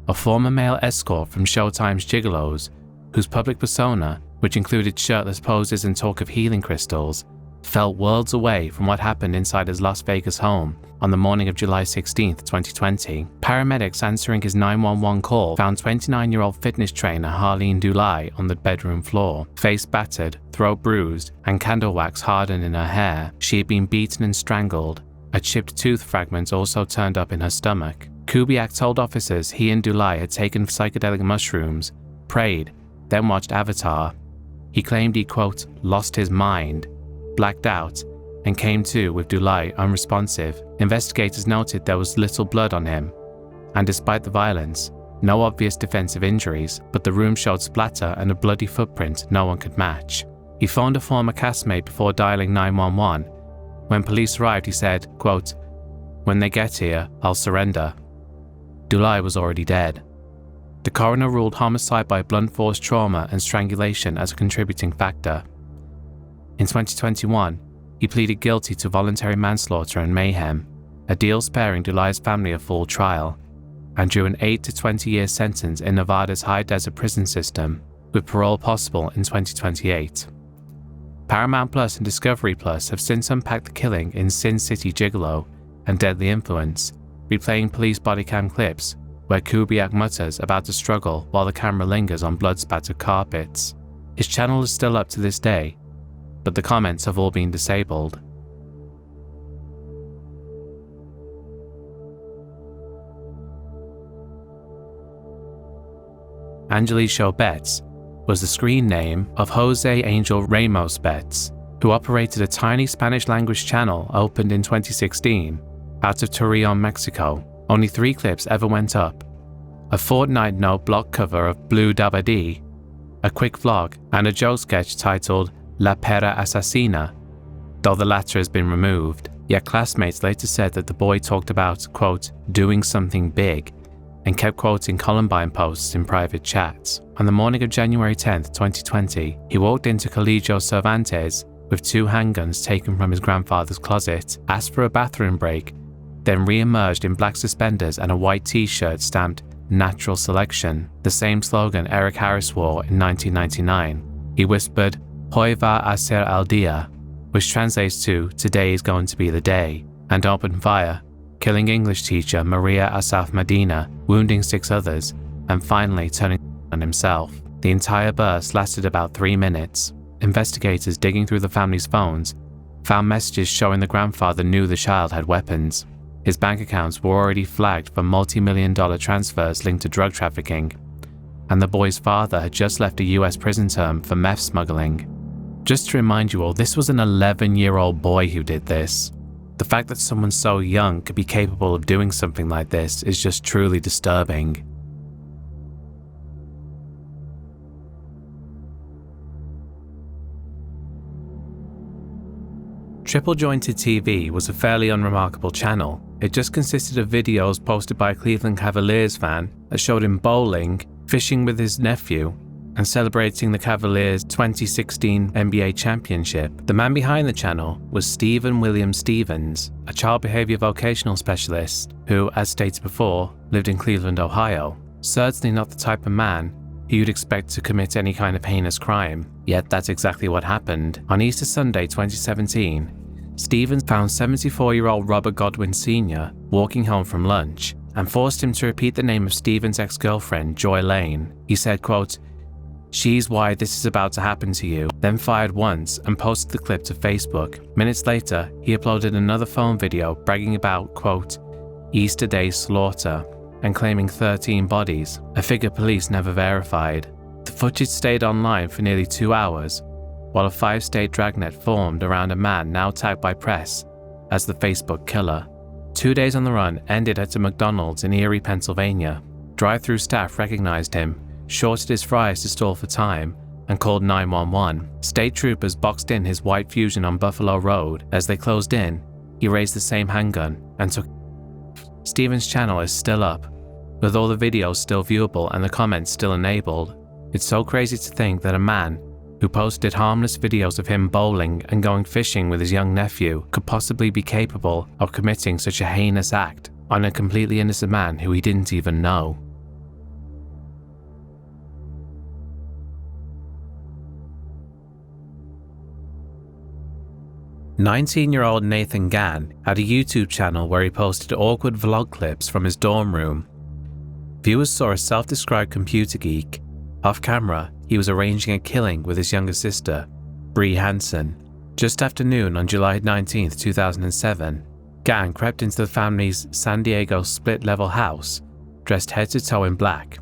a former male escort from Showtime's Gigolos, whose public persona, which included shirtless poses and talk of healing crystals, felt worlds away from what happened inside his Las Vegas home on the morning of July 16, 2020. Paramedics answering his 911 call found 29-year-old fitness trainer Harleen Dulai on the bedroom floor, face battered, throat bruised, and candle wax hardened in her hair. She had been beaten and strangled. A chipped tooth fragment also turned up in her stomach. Kubiak told officers he and Dulai had taken psychedelic mushrooms, prayed, then watched Avatar. He claimed he, quote, lost his mind, blacked out, and came to with Dulai unresponsive. Investigators noted there was little blood on him, and despite the violence, no obvious defensive injuries, but the room showed splatter and a bloody footprint no one could match. He phoned a former castmate before dialing 911. When police arrived, he said, quote, when they get here, I'll surrender. Dulai was already dead. The coroner ruled homicide by blunt force trauma and strangulation as a contributing factor. In 2021, he pleaded guilty to voluntary manslaughter and mayhem, a deal sparing Dulai's family a full trial, and drew an 8 to 20-year sentence in Nevada's high desert prison system, with parole possible in 2028. Paramount Plus and Discovery Plus have since unpacked the killing in Sin City Gigolo and Deadly Influence, replaying police body cam clips where Kubiak mutters about the struggle while the camera lingers on blood-spattered carpets. His channel is still up to this day, but the comments have all been disabled. Angelicio Betts, was the screen name of Jose Angel Ramos Betts, who operated a tiny Spanish-language channel opened in 2016 out of Torreon, Mexico. Only 3 clips ever went up: a Fortnite note block cover of Blue Dabadi, a quick vlog, and a joke sketch titled La Perra Asesina, though the latter has been removed. Yet classmates later said that the boy talked about, quote, doing something big, and kept quoting Columbine posts in private chats. On the morning of January 10, 2020, he walked into Colegio Cervantes with 2 handguns taken from his grandfather's closet, asked for a bathroom break, then re-emerged in black suspenders and a white t-shirt stamped Natural Selection, the same slogan Eric Harris wore in 1999. He whispered, Hoy va a ser el día, which translates to today is going to be the day, and opened fire, killing English teacher Maria Asaf Medina, wounding 6 others, and finally turning on himself. The entire burst lasted about 3 minutes. Investigators digging through the family's phones found messages showing the grandfather knew the child had weapons. His bank accounts were already flagged for multi-million-dollar transfers linked to drug trafficking, and the boy's father had just left a US prison term for meth smuggling. Just to remind you all, this was an 11-year-old boy who did this. The fact that someone so young could be capable of doing something like this is just truly disturbing. Triple Jointed TV was a fairly unremarkable channel. It just consisted of videos posted by a Cleveland Cavaliers fan that showed him bowling, fishing with his nephew, and celebrating the Cavaliers' 2016 NBA championship. The man behind the channel was Stephen William Stevens, a child behavior vocational specialist who, as stated before, lived in Cleveland, Ohio. Certainly not the type of man who you'd expect to commit any kind of heinous crime. Yet that's exactly what happened. On Easter Sunday 2017, Stevens found 74-year-old Robert Godwin Sr. walking home from lunch and forced him to repeat the name of Stevens' ex-girlfriend, Joy Lane. He said, quote, "She's why this is about to happen to you," then fired once and posted the clip to Facebook. Minutes later, he uploaded another phone video bragging about, quote, "Easter Day slaughter," and claiming 13 bodies, a figure police never verified. The footage stayed online for nearly 2 hours, while a 5-state dragnet formed around a man now tagged by press as the Facebook killer. 2 days on the run ended at a McDonald's in Erie, Pennsylvania. Drive-thru staff recognized him, shorted his fries to stall for time, and called 911. State troopers boxed in his white Fusion on Buffalo Road. As they closed in, he raised the same handgun and took. Stevens' channel is still up, with all the videos still viewable and the comments still enabled. It's so crazy to think that a man who posted harmless videos of him bowling and going fishing with his young nephew could possibly be capable of committing such a heinous act on a completely innocent man who he didn't even know. "19-year-old Nathan Gann had a YouTube channel where he posted awkward vlog clips from his dorm room. Viewers saw a self-described computer geek. Off camera, he was arranging a killing with his younger sister, Bree Hansen. Just after noon on July 19, 2007, Gann crept into the family's San Diego split-level house, dressed head to toe in black.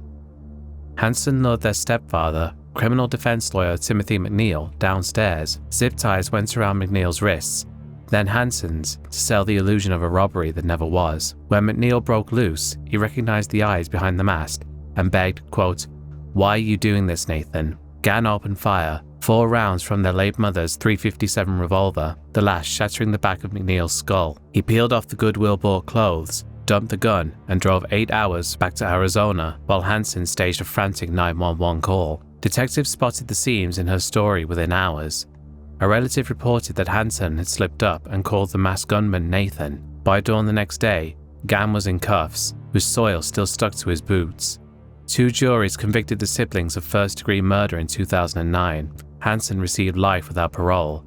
Hansen lured their stepfather, criminal defense lawyer Timothy McNeil, downstairs. Zip ties went around McNeil's wrists, then Hansen's, to sell the illusion of a robbery that never was. When McNeil broke loose, he recognized the eyes behind the mask and begged, quote, "Why are you doing this, Nathan?" Gann opened fire, 4 rounds from their late mother's .357 revolver, the last shattering the back of McNeil's skull. He peeled off the Goodwill-bought clothes, dumped the gun, and drove 8 hours back to Arizona, while Hansen staged a frantic 911 call. Detectives spotted the seams in her story within hours. A relative reported that Hansen had slipped up and called the masked gunman Nathan. By dawn the next day, Gann was in cuffs, whose soil still stuck to his boots. 2 juries convicted the siblings of first-degree murder in 2009. Hansen received life without parole.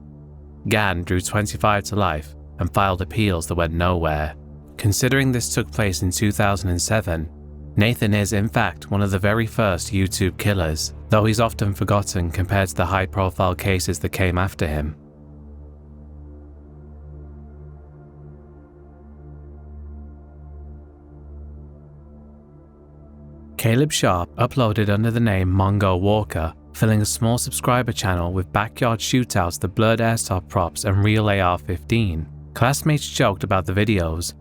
Gann drew 25 to life and filed appeals that went nowhere. Considering this took place in 2007, Nathan is in fact one of the very first YouTube killers, though he's often forgotten compared to the high-profile cases that came after him. Caleb Sharp uploaded under the name Mongo Walker, filling a small subscriber channel with backyard shootouts that blurred airsoft props and real AR-15. Classmates joked about the videos,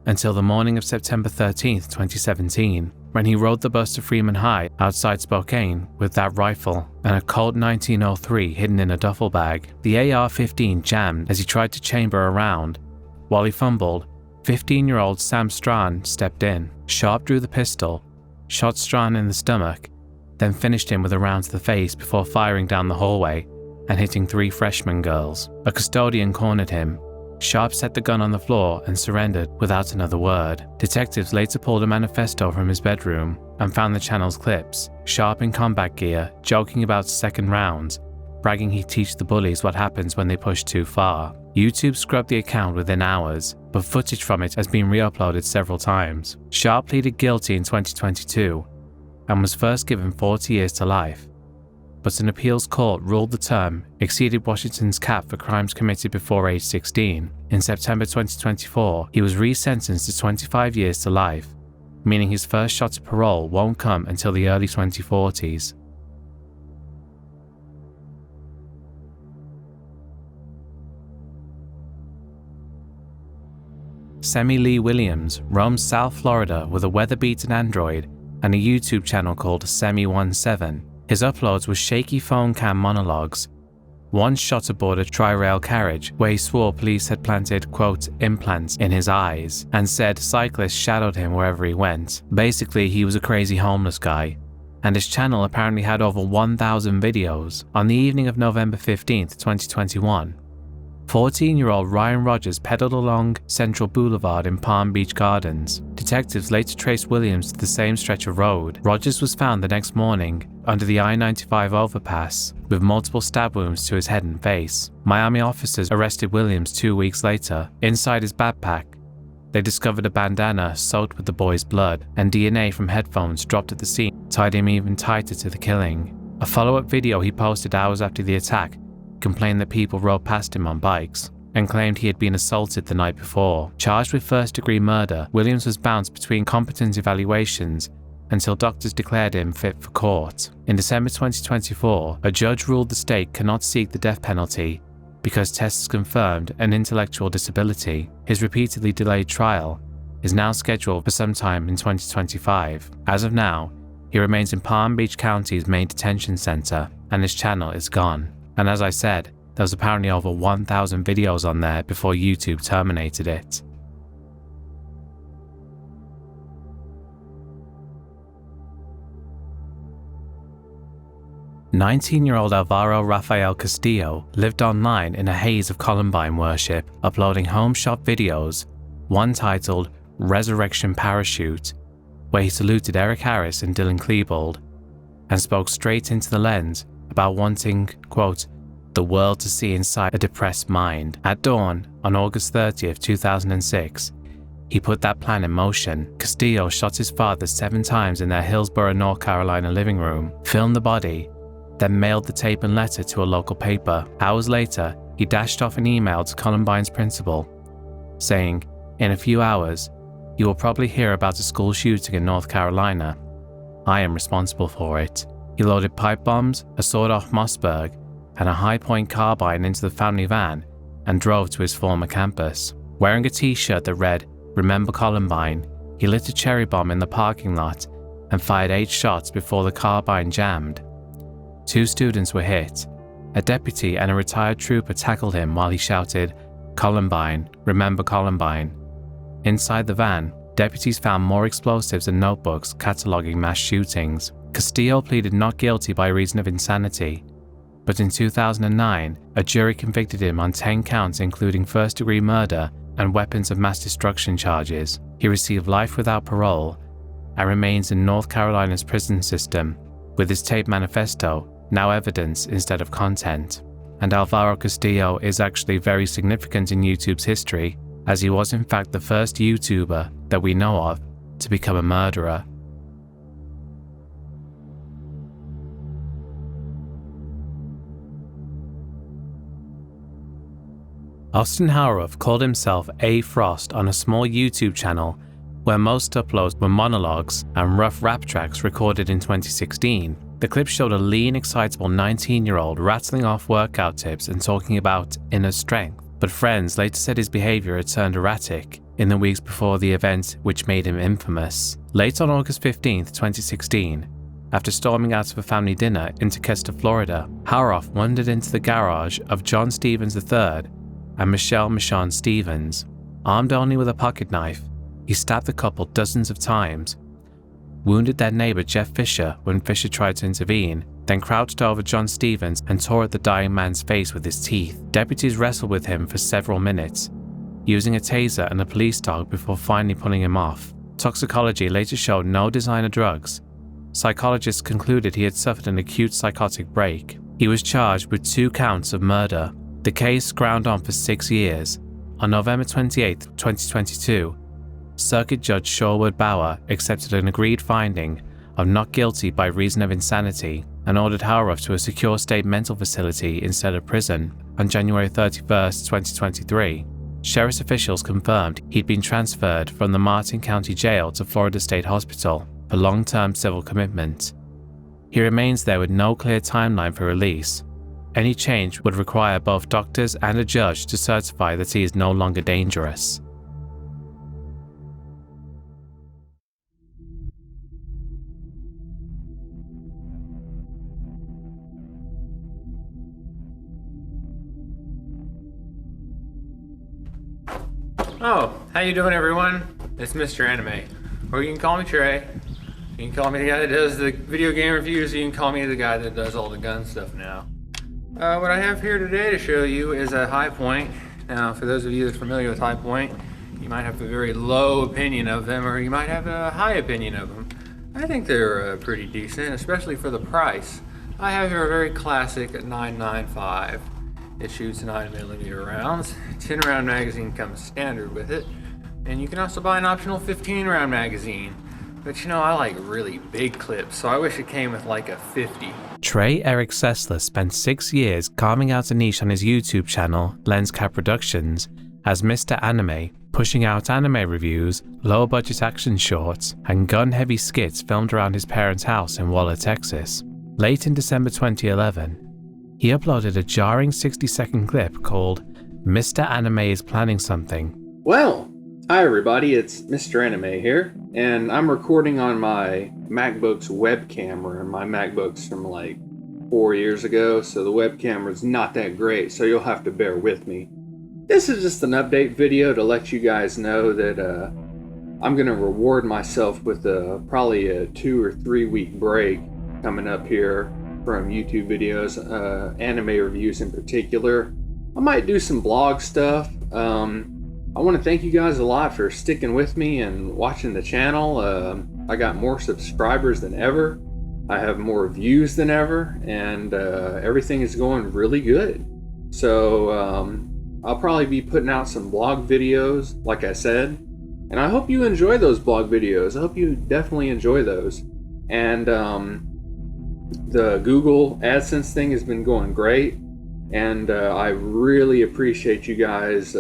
until the morning of September 13th, 2017, when he rode the bus to Freeman High outside Spokane with that rifle and a Colt 1903 hidden in a duffel bag. The AR-15 jammed as he tried to chamber a round. While he fumbled, 15-year-old Sam Strahan stepped in. Sharp drew the pistol, shot Strahan in the stomach, then finished him with a round to the face before firing down the hallway and hitting 3 freshman girls. A custodian cornered him. Sharp set the gun on the floor and surrendered without another word. Detectives later pulled a manifesto from his bedroom and found the channel's clips. Sharp in combat gear, joking about second rounds, bragging he'd teach the bullies what happens when they push too far. YouTube scrubbed the account within hours, but footage from it has been re-uploaded several times. Sharp pleaded guilty in 2022 and was first given 40 years to life, but an appeals court ruled the term exceeded Washington's cap for crimes committed before age 16. In September 2024, he was resentenced to 25 years to life, meaning his first shot at parole won't come until the early 2040s. Semi Lee Williams roams South Florida with a weather-beaten Android and a YouTube channel called Semi17. His uploads were shaky phone cam monologues. One shot aboard a tri-rail carriage where he swore police had planted, quote, implants in his eyes, and said cyclists shadowed him wherever he went. Basically, he was a crazy homeless guy. And his channel apparently had over 1,000 videos. On the evening of November 15th, 2021, 14-year-old Ryan Rogers pedaled along Central Boulevard in Palm Beach Gardens. Detectives later traced Williams to the same stretch of road. Rogers was found the next morning under the I-95 overpass with multiple stab wounds to his head and face. Miami officers arrested Williams 2 weeks later. Inside his backpack, they discovered a bandana soaked with the boy's blood, and DNA from headphones dropped at the scene tied him even tighter to the killing. A follow-up video he posted hours after the attack complained that people rode past him on bikes and claimed he had been assaulted the night before. Charged with first-degree murder, Williams was bounced between competent evaluations until doctors declared him fit for court. In December 2024, a judge ruled the state cannot seek the death penalty because tests confirmed an intellectual disability. His repeatedly delayed trial is now scheduled for sometime in 2025. As of now, he remains in Palm Beach County's main detention center, and his channel is gone. And as I said, there was apparently over 1,000 videos on there before YouTube terminated it. "19-year-old Alvaro Rafael Castillo lived online in a haze of Columbine worship, uploading home shop videos, one titled Resurrection Parachute, where he saluted Eric Harris and Dylan Klebold, and spoke straight into the lens about wanting, quote, the world to see inside a depressed mind. At dawn, on August 30th, 2006, he put that plan in motion. Castillo shot his father 7 times in their Hillsborough, North Carolina living room, filmed the body, then mailed the tape and letter to a local paper. Hours later, he dashed off an email to Columbine's principal, saying, "In a few hours, you will probably hear about a school shooting in North Carolina. I am responsible for it." He loaded pipe bombs, a sawed-off Mossberg, and a high-point carbine into the family van and drove to his former campus. Wearing a t-shirt that read, "Remember Columbine," he lit a cherry bomb in the parking lot and fired 8 shots before the carbine jammed. 2 students were hit. A deputy and a retired trooper tackled him while he shouted, "Columbine, remember Columbine." Inside the van, deputies found more explosives and notebooks cataloging mass shootings. Castillo pleaded not guilty by reason of insanity, but in 2009, a jury convicted him on 10 counts including first-degree murder and weapons of mass destruction charges. He received life without parole and remains in North Carolina's prison system, with his tape manifesto now evidence instead of content. And Alvaro Castillo is actually very significant in YouTube's history, as he was in fact the first YouTuber that we know of to become a murderer. Austin Howroff called himself A. Frost on a small YouTube channel where most uploads were monologues and rough rap tracks recorded in 2016. The clip showed a lean, excitable 19-year-old rattling off workout tips and talking about inner strength, but friends later said his behavior had turned erratic in the weeks before the event which made him infamous. Late on August 15, 2016, after storming out of a family dinner in Chester, Florida, Hauroff wandered into the garage of John Stevens III and Michelle Michonne Stevens. Armed only with a pocket knife, he stabbed the couple dozens of times, wounded their neighbor Jeff Fisher when Fisher tried to intervene, then crouched over John Stevens and tore at the dying man's face with his teeth. Deputies wrestled with him for several minutes, using a taser and a police dog before finally pulling him off. Toxicology later showed no designer drugs. Psychologists concluded he had suffered an acute psychotic break. He was charged with 2 counts of murder. The case ground on for 6 years. On November 28, 2022, Circuit Judge Sherwood Bauer accepted an agreed finding of not guilty by reason of insanity and ordered Hauroff to a secure state mental facility instead of prison. On January 31, 2023, sheriff's officials confirmed he'd been transferred from the Martin County Jail to Florida State Hospital for long-term civil commitment. He remains there with no clear timeline for release. Any change would require both doctors and a judge to certify that he is no longer dangerous. Oh, how you doing, everyone? It's Mr. Anime, or you can call me Trey. You can call me the guy that does the video game reviews, or you can call me the guy that does all the gun stuff now. What I have here today to show you is a High Point. Now, for those of you that are familiar with High Point, you might have a very low opinion of them, or you might have a high opinion of them. I think they're pretty decent, especially for the price. I have here a very classic 995. It shoots 9mm rounds. 10-round magazine comes standard with it, and you can also buy an optional 15-round magazine. But you know, I like really big clips, so I wish it came with like a 50. Trey Eric Sessler spent 6 years carving out a niche on his YouTube channel, Lenscap Productions, as Mr. Anime, pushing out anime reviews, low-budget action shorts, and gun-heavy skits filmed around his parents' house in Waller, Texas. Late in December 2011, he uploaded a jarring 60-second clip called Mr. Anime is Planning Something. Well, hi everybody, it's Mr. Anime here, and I'm recording on my MacBook's web camera, and my MacBook's from like 4 years ago, so the web camera's not that great, so you'll have to bear with me. This is just an update video to let you guys know that I'm going to reward myself with probably a 2 or 3 week break coming up here from YouTube videos, anime reviews in particular. I might do some blog stuff. I want to thank you guys a lot for sticking with me and watching the channel. I got more subscribers than ever. I have more views than ever, and everything is going really good. So I'll probably be putting out some blog videos, like I said, and I hope you enjoy those blog videos. I hope you definitely enjoy those. And the Google AdSense thing has been going great, and I really appreciate you guys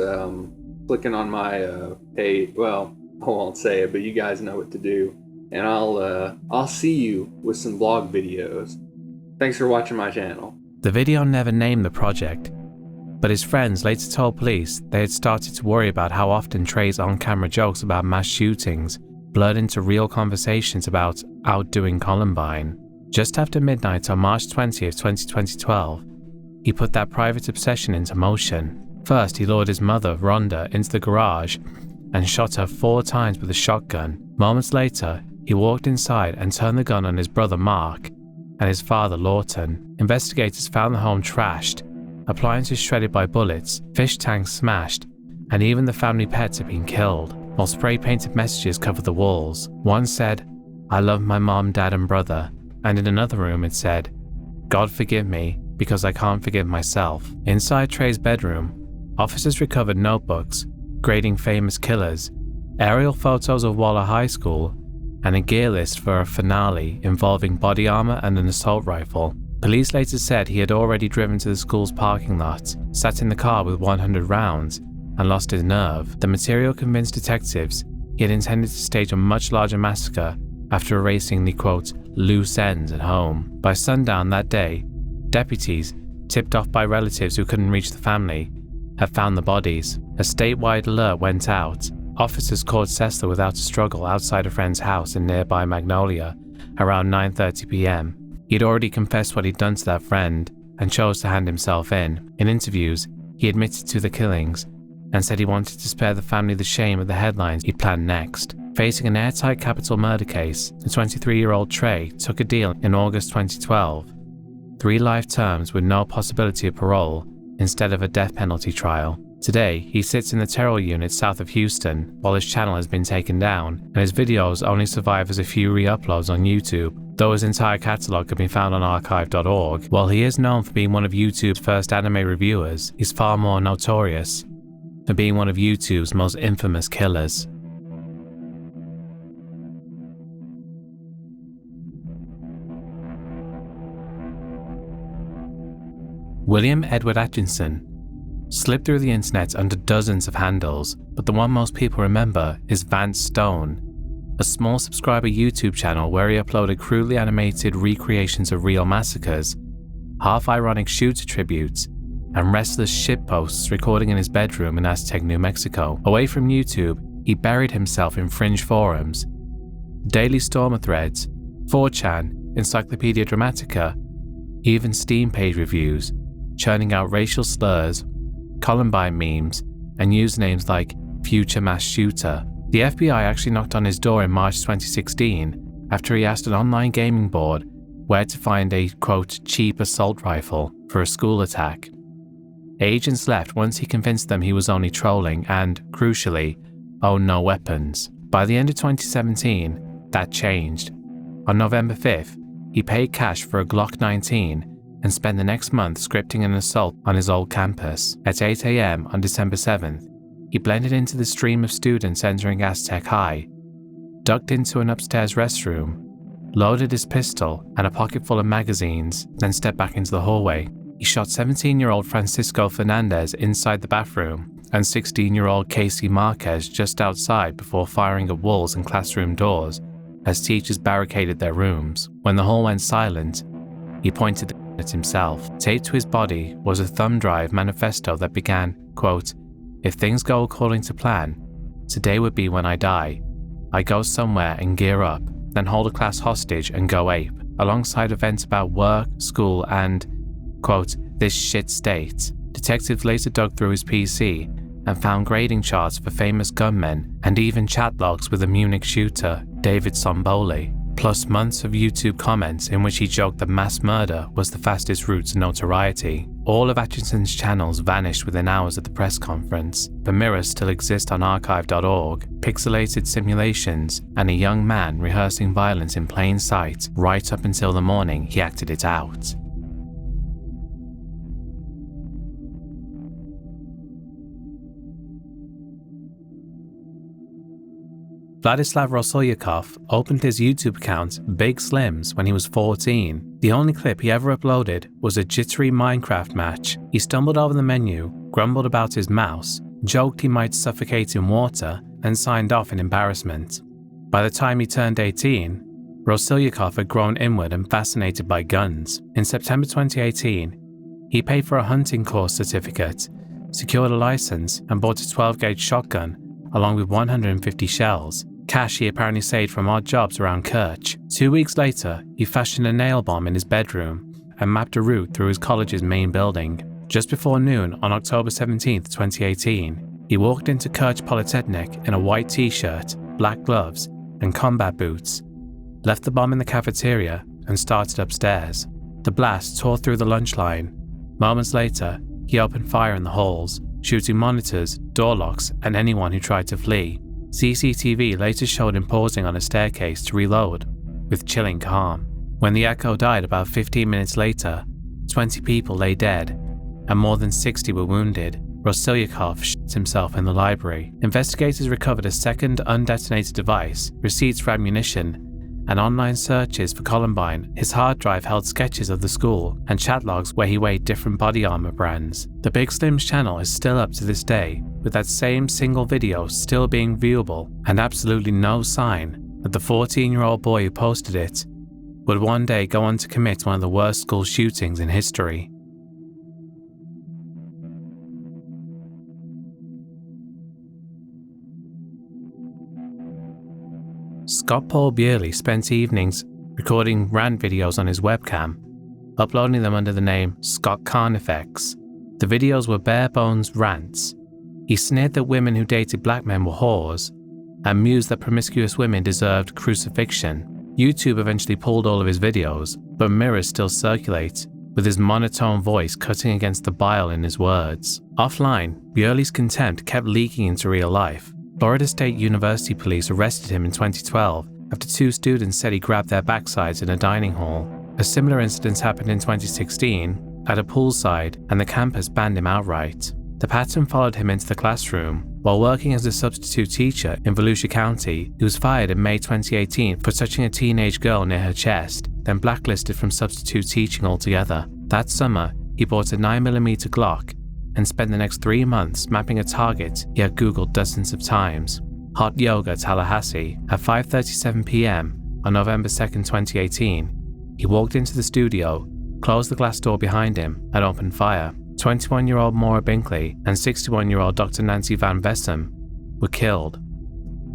clicking on my page. Well, I won't say it, but you guys know what to do. And I'll see you with some blog videos. Thanks for watching my channel. The video never named the project, but his friends later told police they had started to worry about how often Trey's on-camera jokes about mass shootings blurred into real conversations about outdoing Columbine. Just after midnight on March 20th, 2012, he put that private obsession into motion. First, he lured his mother, Rhonda, into the garage and shot her 4 times with a shotgun. Moments later, he walked inside and turned the gun on his brother Mark and his father Lawton. Investigators found the home trashed, appliances shredded by bullets, fish tanks smashed, and even the family pets had been killed, while spray-painted messages covered the walls. One said, "I love my mom, dad, and brother," and in another room it said, "God forgive me, because I can't forgive myself." Inside Trey's bedroom, officers recovered notebooks, grading famous killers, aerial photos of Waller High School, and a gear list for a finale involving body armor and an assault rifle. Police later said he had already driven to the school's parking lot, sat in the car with 100 rounds, and lost his nerve. The material convinced detectives he had intended to stage a much larger massacre after erasing the quote, loose ends at home. By sundown that day, deputies, tipped off by relatives who couldn't reach the family, had found the bodies. A statewide alert went out. Officers caught Sessler without a struggle outside a friend's house in nearby Magnolia around 9:30 p.m. He'd already confessed what he'd done to that friend and chose to hand himself in. In interviews, he admitted to the killings and said he wanted to spare the family the shame of the headlines he'd planned next. Facing an airtight capital murder case, the 23-year-old Trey took a deal in August 2012. 3 life terms with no possibility of parole instead of a death penalty trial. Today, he sits in the Terrell unit south of Houston while his channel has been taken down and his videos only survive as a few re-uploads on YouTube, though his entire catalogue can be found on archive.org. While he is known for being one of YouTube's first anime reviewers, he's far more notorious for being one of YouTube's most infamous killers. William Edward Atchison slipped through the internet under dozens of handles, but the one most people remember is Vance Stone, a small subscriber YouTube channel where he uploaded crudely animated recreations of real massacres, half-ironic shooter tributes, and restless shitposts recording in his bedroom in Aztec, New Mexico. Away from YouTube, he buried himself in fringe forums, Daily Stormer threads, 4chan, Encyclopedia Dramatica, even Steam page reviews, churning out racial slurs, Columbine memes, and usernames like Future Mass Shooter. The FBI actually knocked on his door in March 2016 after he asked an online gaming board where to find a, quote, cheap assault rifle for a school attack. Agents left once he convinced them he was only trolling and, crucially, owned no weapons. By the end of 2017, that changed. On November 5th, he paid cash for a Glock 19 and spent the next month scripting an assault on his old campus. At 8 a.m. on December 7th, he blended into the stream of students entering Aztec High, ducked into an upstairs restroom, loaded his pistol and a pocket full of magazines, then stepped back into the hallway. He shot 17-year-old Francisco Fernandez inside the bathroom and 16-year-old Casey Marquez just outside before firing at walls and classroom doors as teachers barricaded their rooms. When the hall went silent, he pointed the gun at himself. Taped to his body was a thumb drive manifesto that began, quote, "If things go according to plan, today would be when I die. I go somewhere and gear up, then hold a class hostage and go ape, alongside events about work, school, and, quote, this shit state." Detectives later dug through his PC and found grading charts for famous gunmen and even chat logs with the Munich shooter, David Somboli, plus months of YouTube comments in which he joked that mass murder was the fastest route to notoriety. All of Atchison's channels vanished within hours of the press conference, but mirrors still exist on archive.org, pixelated simulations, and a young man rehearsing violence in plain sight right up until the morning he acted it out. Vladislav Rosolyakov opened his YouTube account Big Slims when he was 14. The only clip he ever uploaded was a jittery Minecraft match. He stumbled over the menu, grumbled about his mouse, joked he might suffocate in water, and signed off in embarrassment. By the time he turned 18, Rosolyakov had grown inward and fascinated by guns. In September 2018, he paid for a hunting course certificate, secured a license, and bought a 12-gauge shotgun along with 150 shells, cash he apparently saved from odd jobs around Kerch. 2 weeks later, he fashioned a nail bomb in his bedroom and mapped a route through his college's main building. Just before noon on October 17, 2018, he walked into Kerch Polytechnic in a white t-shirt, black gloves, and combat boots, left the bomb in the cafeteria, and started upstairs. The blast tore through the lunch line. Moments later, he opened fire in the halls, shooting monitors, door locks, and anyone who tried to flee. CCTV later showed him pausing on a staircase to reload, with chilling calm. When the echo died about 15 minutes later, 20 people lay dead, and more than 60 were wounded. Rosolyakov shot himself in the library. Investigators recovered a second undetonated device, receipts for ammunition, and online searches for Columbine. His hard drive held sketches of the school and chat logs where he weighed different body armor brands. The Big Slims channel is still up to this day, with that same single video still being viewable and absolutely no sign that the 14-year-old boy who posted it would one day go on to commit one of the worst school shootings in history. Scott Paul Beerley spent evenings recording rant videos on his webcam, uploading them under the name Scott Carnifex. The videos were bare-bones rants. He sneered that women who dated black men were whores, and mused that promiscuous women deserved crucifixion. YouTube eventually pulled all of his videos, but mirrors still circulate, with his monotone voice cutting against the bile in his words. Offline, Beerley's contempt kept leaking into real life. Florida State University police arrested him in 2012 after 2 students said he grabbed their backsides in a dining hall. A similar incident happened in 2016 at a poolside, and the campus banned him outright. The pattern followed him into the classroom. While working as a substitute teacher in Volusia County, he was fired in May 2018 for touching a teenage girl near her chest, then blacklisted from substitute teaching altogether. That summer, he bought a 9mm Glock and spent the next 3 months mapping a target he had Googled dozens of times. Hot Yoga, Tallahassee. At 5:37 p.m. on November 2nd, 2018, he walked into the studio, closed the glass door behind him, and opened fire. 21-year-old Maura Binkley and 61-year-old Dr. Nancy Van Vessem were killed.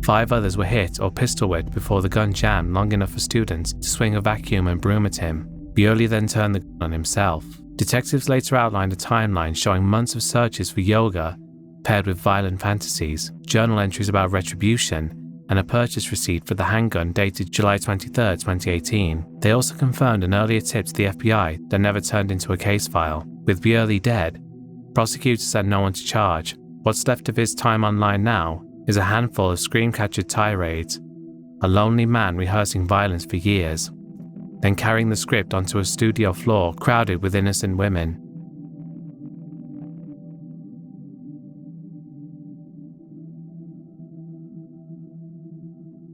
5 others were hit or pistol-whipped before the gun jammed long enough for students to swing a vacuum and broom at him. Beerley then turned the gun on himself. Detectives later outlined a timeline showing months of searches for yoga paired with violent fantasies, journal entries about retribution, and a purchase receipt for the handgun dated July 23, 2018. They also confirmed an earlier tip to the FBI that never turned into a case file. With Beerley dead, prosecutors had no one to charge. What's left of his time online now is a handful of screen-captured tirades, a lonely man rehearsing violence for years, then carrying the script onto a studio floor crowded with innocent women.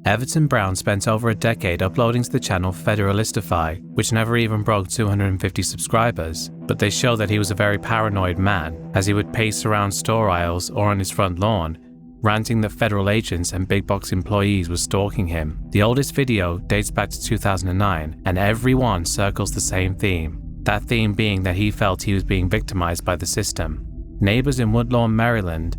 Everton Brown spent over a decade uploading to the channel Federalistify, which never even broke 250 subscribers, but they show that he was a very paranoid man, as he would pace around store aisles or on his front lawn, ranting that federal agents and big box employees were stalking him. The oldest video dates back to 2009, and every one circles the same theme, that theme being that he felt he was being victimized by the system. Neighbors in Woodlawn, Maryland,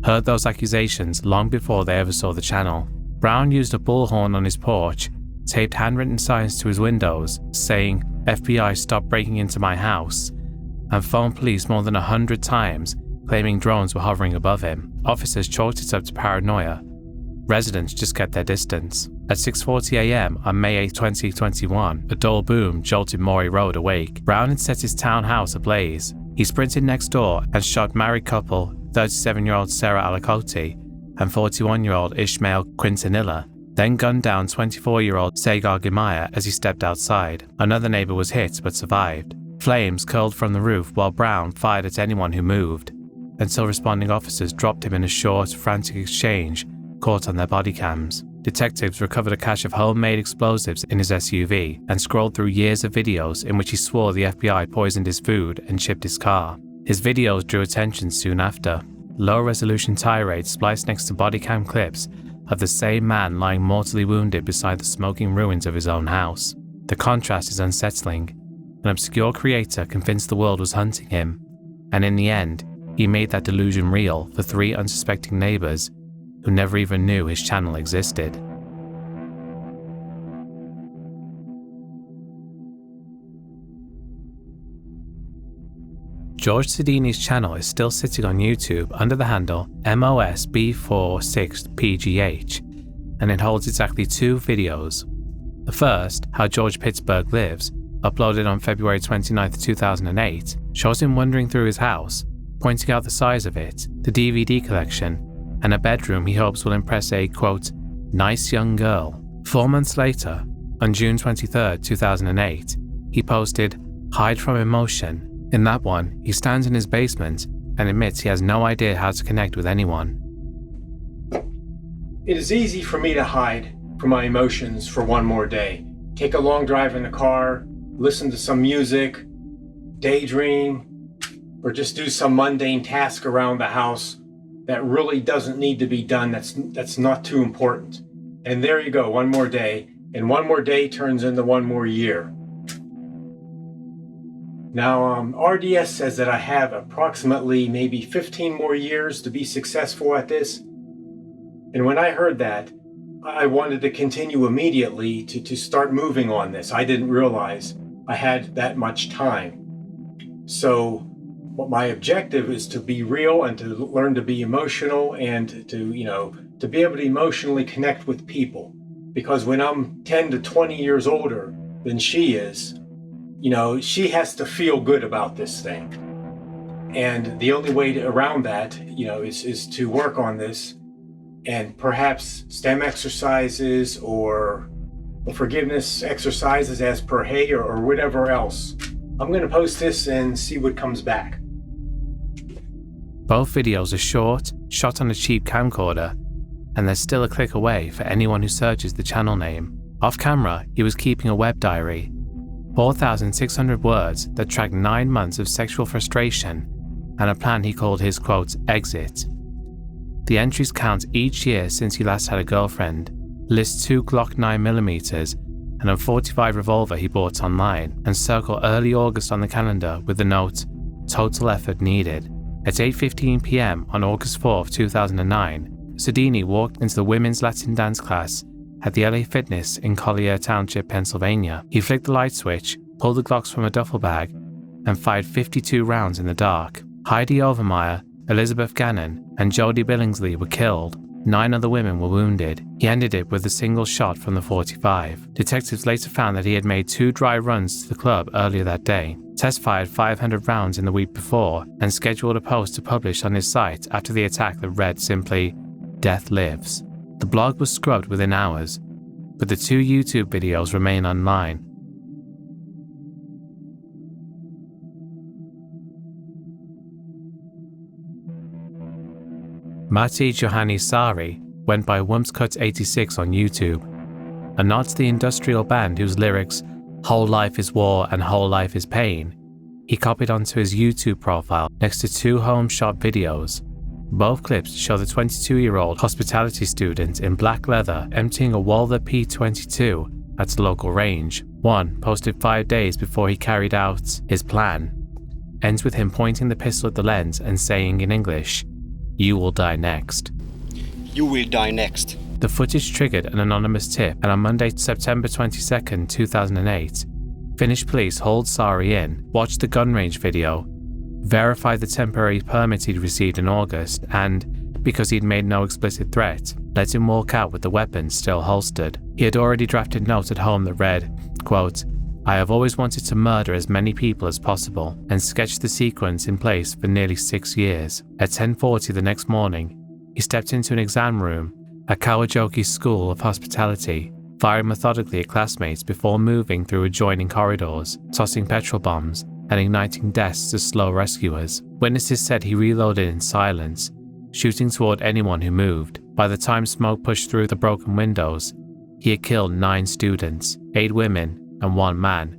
heard those accusations long before they ever saw the channel. Brown used a bullhorn on his porch, taped handwritten signs to his windows saying, "FBI, stop breaking into my house," and phoned police more than 100 times, claiming drones were hovering above him. Officers chalked it up to paranoia. Residents just kept their distance. At 6:40 a.m. on May 8, 2021, a dull boom jolted Maury Road awake. Brown had set his townhouse ablaze. He sprinted next door and shot married couple 37-year-old Sarah Alacote and 41-year-old Ishmael Quintanilla, then gunned down 24-year-old Sagar Gimaya as he stepped outside. Another neighbor was hit but survived. Flames curled from the roof while Brown fired at anyone who moved, until responding officers dropped him in a short, frantic exchange caught on their body cams. Detectives recovered a cache of homemade explosives in his SUV and scrolled through years of videos in which he swore the FBI poisoned his food and chipped his car. His videos drew attention soon after. Low-resolution tirades spliced next to body cam clips of the same man lying mortally wounded beside the smoking ruins of his own house. The contrast is unsettling. An obscure creator convinced the world was hunting him, and in the end, he made that delusion real for 3 unsuspecting neighbors who never even knew his channel existed. George Sidini's channel is still sitting on YouTube under the handle MOSB46PGH, and it holds exactly 2 videos. The first, How George Pittsburgh Lives, uploaded on February 29, 2008, shows him wandering through his house, pointing out the size of it, the DVD collection, and a bedroom he hopes will impress a, quote, nice young girl. 4 months later, on June 23, 2008, he posted Hide from Emotion. In that one, he stands in his basement and admits he has no idea how to connect with anyone. It is easy for me to hide from my emotions for one more day. Take a long drive in the car, listen to some music, daydream, or just do some mundane task around the house that really doesn't need to be done, that's not too important. And there you go, one more day, and one more day turns into one more year. Now, RDS says that I have approximately maybe 15 more years to be successful at this. And when I heard that, I wanted to continue immediately to start moving on this. I didn't realize I had that much time. So my objective is to be real and to learn to be emotional and to be able to emotionally connect with people. Because when I'm 10 to 20 years older than she is, she has to feel good about this thing. And the only way around that, is to work on this, and perhaps STEM exercises or forgiveness exercises as per Hay or whatever else. I'm going to post this and see what comes back. Both videos are short, shot on a cheap camcorder, and they're still a click away for anyone who searches the channel name. Off camera, he was keeping a web diary, 4,600 words that tracked 9 months of sexual frustration and a plan he called his, quote, exit. The entries count each year since he last had a girlfriend, list 2 Glock 9mm and a .45 revolver he bought online, and circle early August on the calendar with the note, total effort needed. At 8:15 p.m. on August 4, 2009, Sudini walked into the women's Latin dance class at the LA Fitness in Collier Township, Pennsylvania. He flicked the light switch, pulled the Glocks from a duffel bag, and fired 52 rounds in the dark. Heidi Overmeyer, Elizabeth Gannon, and Jodie Billingsley were killed. 9 other women were wounded. He ended it with a single shot from the .45. Detectives later found that he had made 2 dry runs to the club earlier that day, test fired 500 rounds in the week before, and scheduled a post to publish on his site after the attack that read simply, "Death Lives." The blog was scrubbed within hours, but the 2 YouTube videos remain online. Matti Johanni Sari went by Wumpscut86 on YouTube, a nod to the industrial band whose lyrics, "Whole life is war and whole life is pain," he copied onto his YouTube profile next to 2 home shot videos. Both clips show the 22-year-old hospitality student in black leather emptying a Walther P22 at the local range. One, posted 5 days before he carried out his plan, ends with him pointing the pistol at the lens and saying in English, "You will die next." You will die next. The footage triggered an anonymous tip, and on Monday, September 22, 2008, Finnish police hauled Sari in, watched the gun range video, verified the temporary permit he'd received in August, and, because he'd made no explicit threat, let him walk out with the weapon still holstered. He had already drafted a note at home that read, quote, "I have always wanted to murder as many people as possible," and sketched the sequence in place for nearly 6 years. At 10:40 the next morning, he stepped into an exam room at Kawajoki School of Hospitality, firing methodically at classmates before moving through adjoining corridors, tossing petrol bombs, and igniting desks as slow rescuers. Witnesses said he reloaded in silence, shooting toward anyone who moved. By the time smoke pushed through the broken windows, he had killed 9 students, 8 women, and 1 man,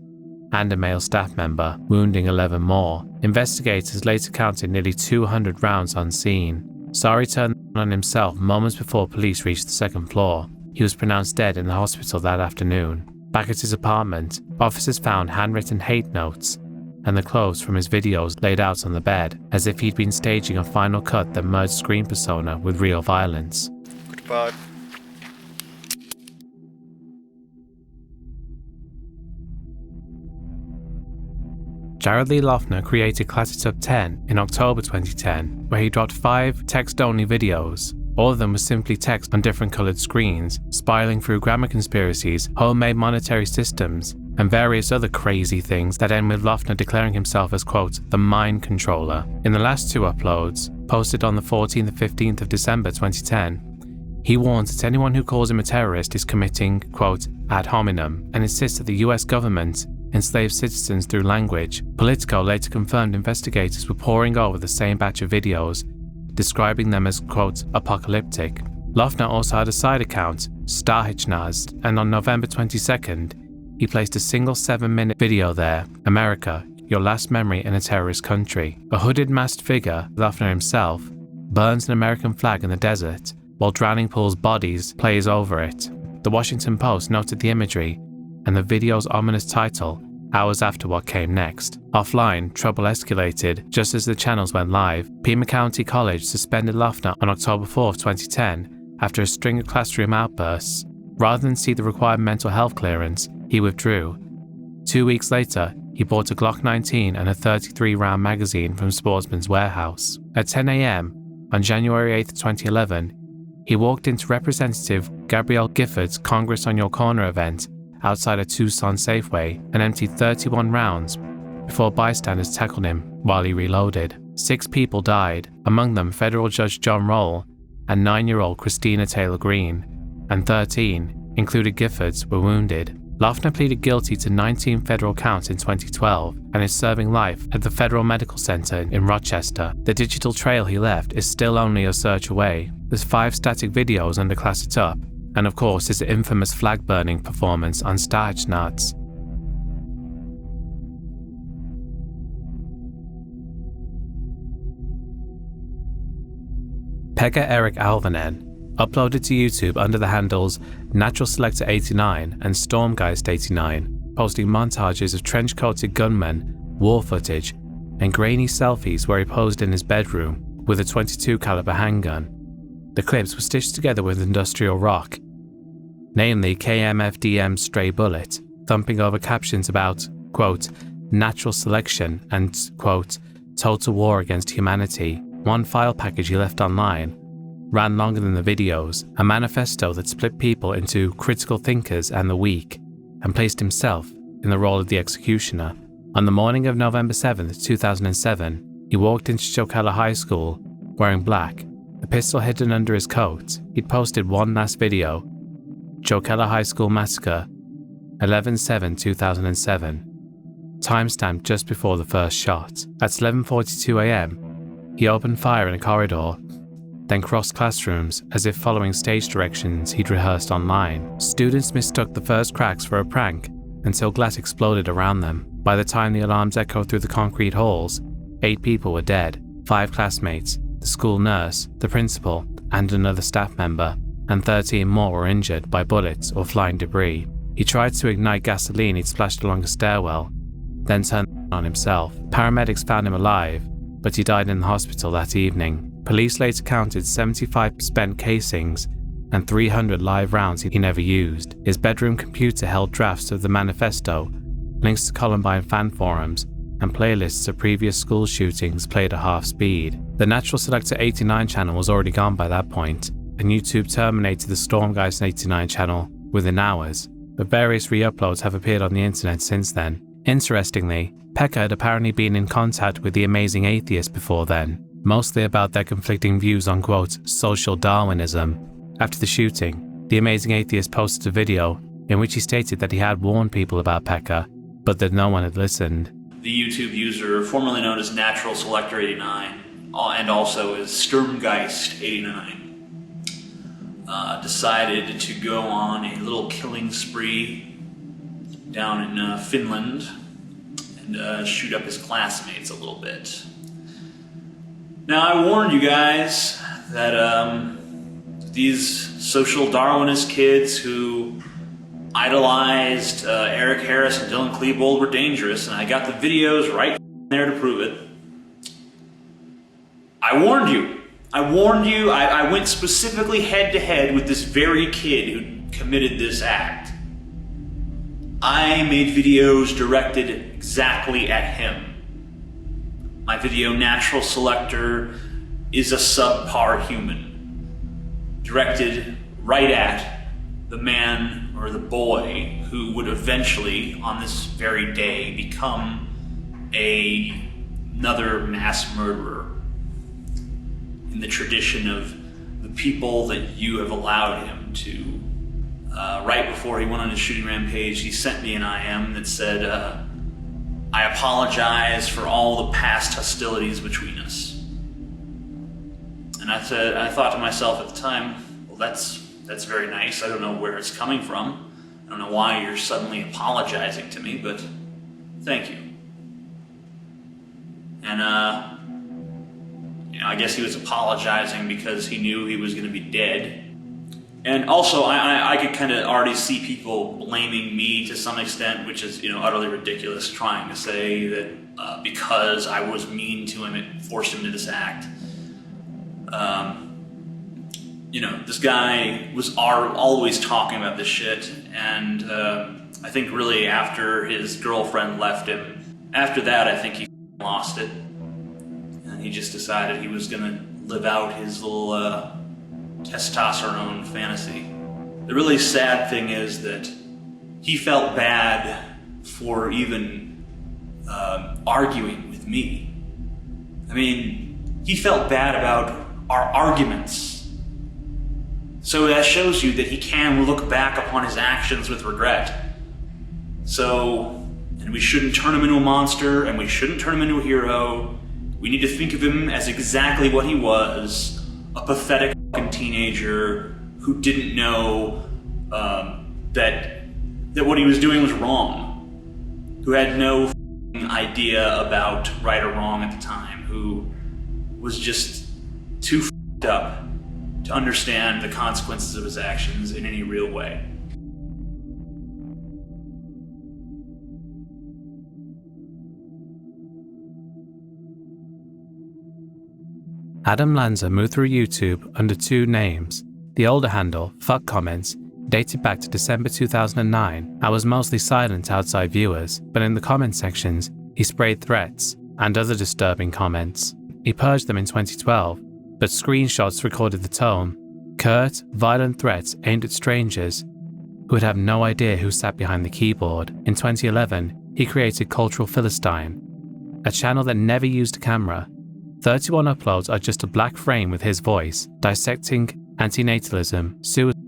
and a male staff member, wounding 11 more. Investigators later counted nearly 200 rounds on scene. Sari turned on himself moments before police reached the 2nd floor. He was pronounced dead in the hospital that afternoon. Back at his apartment, officers found handwritten hate notes and the clothes from his videos laid out on the bed, as if he'd been staging a final cut that merged screen persona with real violence. Goodbye. Jared Lee Loughner created Clattertub 10 in October 2010, where he dropped 5 text-only videos. All of them were simply text on different coloured screens, spiraling through grammar conspiracies, homemade monetary systems, and various other crazy things that end with Loughner declaring himself as, quote, the mind controller. In the last 2 uploads, posted on the 14th and 15th of December 2010, he warns that anyone who calls him a terrorist is committing, quote, ad hominem, and insists that the US government enslaved citizens through language. Politico later confirmed investigators were poring over the same batch of videos, describing them as, quote, apocalyptic. Loughner also had a side account, Starhichnaz, and on November 22nd, he placed a single 7-minute video there, America, Your Last Memory in a Terrorist Country. A hooded masked figure, Loughner himself, burns an American flag in the desert, while drowning pool's bodies plays over it. The Washington Post noted the imagery and the video's ominous title hours after what came next. Offline, trouble escalated just as the channels went live. Pima County College suspended Loeffner on October 4, 2010 after a string of classroom outbursts. Rather than see the required mental health clearance, he withdrew. 2 weeks later, he bought a Glock 19 and a 33-round magazine from Sportsman's Warehouse. At 10 a.m. on January 8, 2011, he walked into Representative Gabrielle Gifford's Congress on Your Corner event outside a Tucson Safeway and emptied 31 rounds before bystanders tackled him while he reloaded. 6 people died, among them federal judge John Roll and 9-year-old Christina Taylor Greene, and 13, including Giffords, were wounded. Loeffner pleaded guilty to 19 federal counts in 2012 and is serving life at the Federal Medical Center in Rochester. The digital trail he left is still only a search away. There's 5 static videos under Class It Up, and of course his infamous flag-burning performance on Stagenads. Pekka Erik Alvanen uploaded to YouTube under the handles Natural Selector 89 and Stormgeist 89, posting montages of trench-coated gunmen, war footage, and grainy selfies where he posed in his bedroom with a .22 caliber handgun. The clips were stitched together with industrial rock, namely KMFDM's Stray Bullet, thumping over captions about, quote, natural selection and, quote, total war against humanity. One file package he left online ran longer than the videos, a manifesto that split people into critical thinkers and the weak, and placed himself in the role of the executioner. On the morning of November 7, 2007, he walked into Chocala High School wearing black, a pistol hidden under his coat. He'd posted one last video, Chocala High School Massacre, 11/7/2007, timestamped just before the first shot. At 11:42 a.m., he opened fire in a corridor, then crossed classrooms as if following stage directions he'd rehearsed online. Students mistook the first cracks for a prank until glass exploded around them. By the time the alarms echoed through the concrete halls, 8 people were dead, 5 classmates, the school nurse, the principal, and another staff member, and 13 more were injured by bullets or flying debris. He tried to ignite gasoline he'd splashed along a stairwell, then turned on himself. Paramedics found him alive, but he died in the hospital that evening. Police later counted 75 spent casings and 300 live rounds he never used. His bedroom computer held drafts of the manifesto, links to Columbine fan forums, and playlists of previous school shootings played at half speed. The Natural Selector 89 channel was already gone by that point, and YouTube terminated the Stormgeist 89 channel within hours, but various re-uploads have appeared on the internet since then. Interestingly, Pekka had apparently been in contact with the Amazing Atheist before then, mostly about their conflicting views on, quote, social Darwinism. After the shooting, the Amazing Atheist posted a video in which he stated that he had warned people about Pekka, but that no one had listened. The YouTube user, formerly known as Natural Selector 89, and also as Sturmgeist 89, decided to go on a little killing spree down in Finland and shoot up his classmates a little bit. Now, I warned you guys that these social Darwinist kids who idolized Eric Harris and Dylan Klebold were dangerous, and I got the videos right there to prove it. I warned you. I went specifically head-to-head with this very kid who committed this act. I made videos directed exactly at him. My video, Natural Selector, is a subpar human, directed right at the man or the boy who would eventually, on this very day, become another mass murderer in the tradition of the people that you have allowed him to. Right before he went on his shooting rampage, he sent me an IM that said, I apologize for all the past hostilities between us. And I thought to myself at the time, well, that's very nice. I don't know where it's coming from. I don't know why you're suddenly apologizing to me, but thank you. And I guess he was apologizing because he knew he was going to be dead. And also, I could kind of already see people blaming me to some extent, which is, utterly ridiculous, trying to say that because I was mean to him, it forced him to this act. This guy was always talking about this shit, and I think really after his girlfriend left him, after that I think he lost it, and he just decided he was gonna live out his little testosterone fantasy. The really sad thing is that he felt bad for even arguing with me. I mean, he felt bad about our arguments. So that shows you that he can look back upon his actions with regret. And we shouldn't turn him into a monster, and we shouldn't turn him into a hero. We need to think of him as exactly what he was, a pathetic fucking teenager who didn't know that what he was doing was wrong, who had no idea about right or wrong at the time, who was just too fucked up to understand the consequences of his actions in any real way. Adam Lanza moved through YouTube under two names. The older handle, Fuck Comments, dated back to December 2009 and was mostly silent to outside viewers, but in the comment sections, he sprayed threats and other disturbing comments. He purged them in 2012, but screenshots recorded the tone: curt, violent threats aimed at strangers who would have no idea who sat behind the keyboard. In 2011, he created Cultural Philistine, a channel that never used a camera. 31 uploads are just a black frame with his voice, dissecting antinatalism, suicide,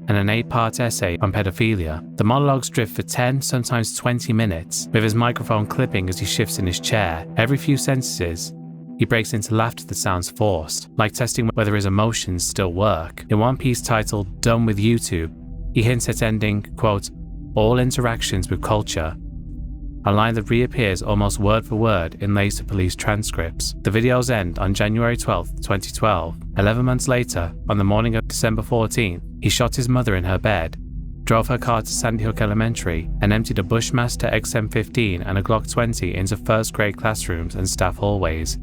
and an 8-part essay on pedophilia. The monologues drift for 10, sometimes 20 minutes, with his microphone clipping as he shifts in his chair. Every few sentences, he breaks into laughter that sounds forced, like testing whether his emotions still work. In one piece titled Done with YouTube, he hints at ending, quote, all interactions with culture, a line that reappears almost word for word in later police transcripts. The videos end on January 12, 2012. 11 months later, on the morning of December 14th, he shot his mother in her bed, drove her car to Sandy Hook Elementary, and emptied a Bushmaster XM15 and a Glock 20 into first grade classrooms and staff hallways,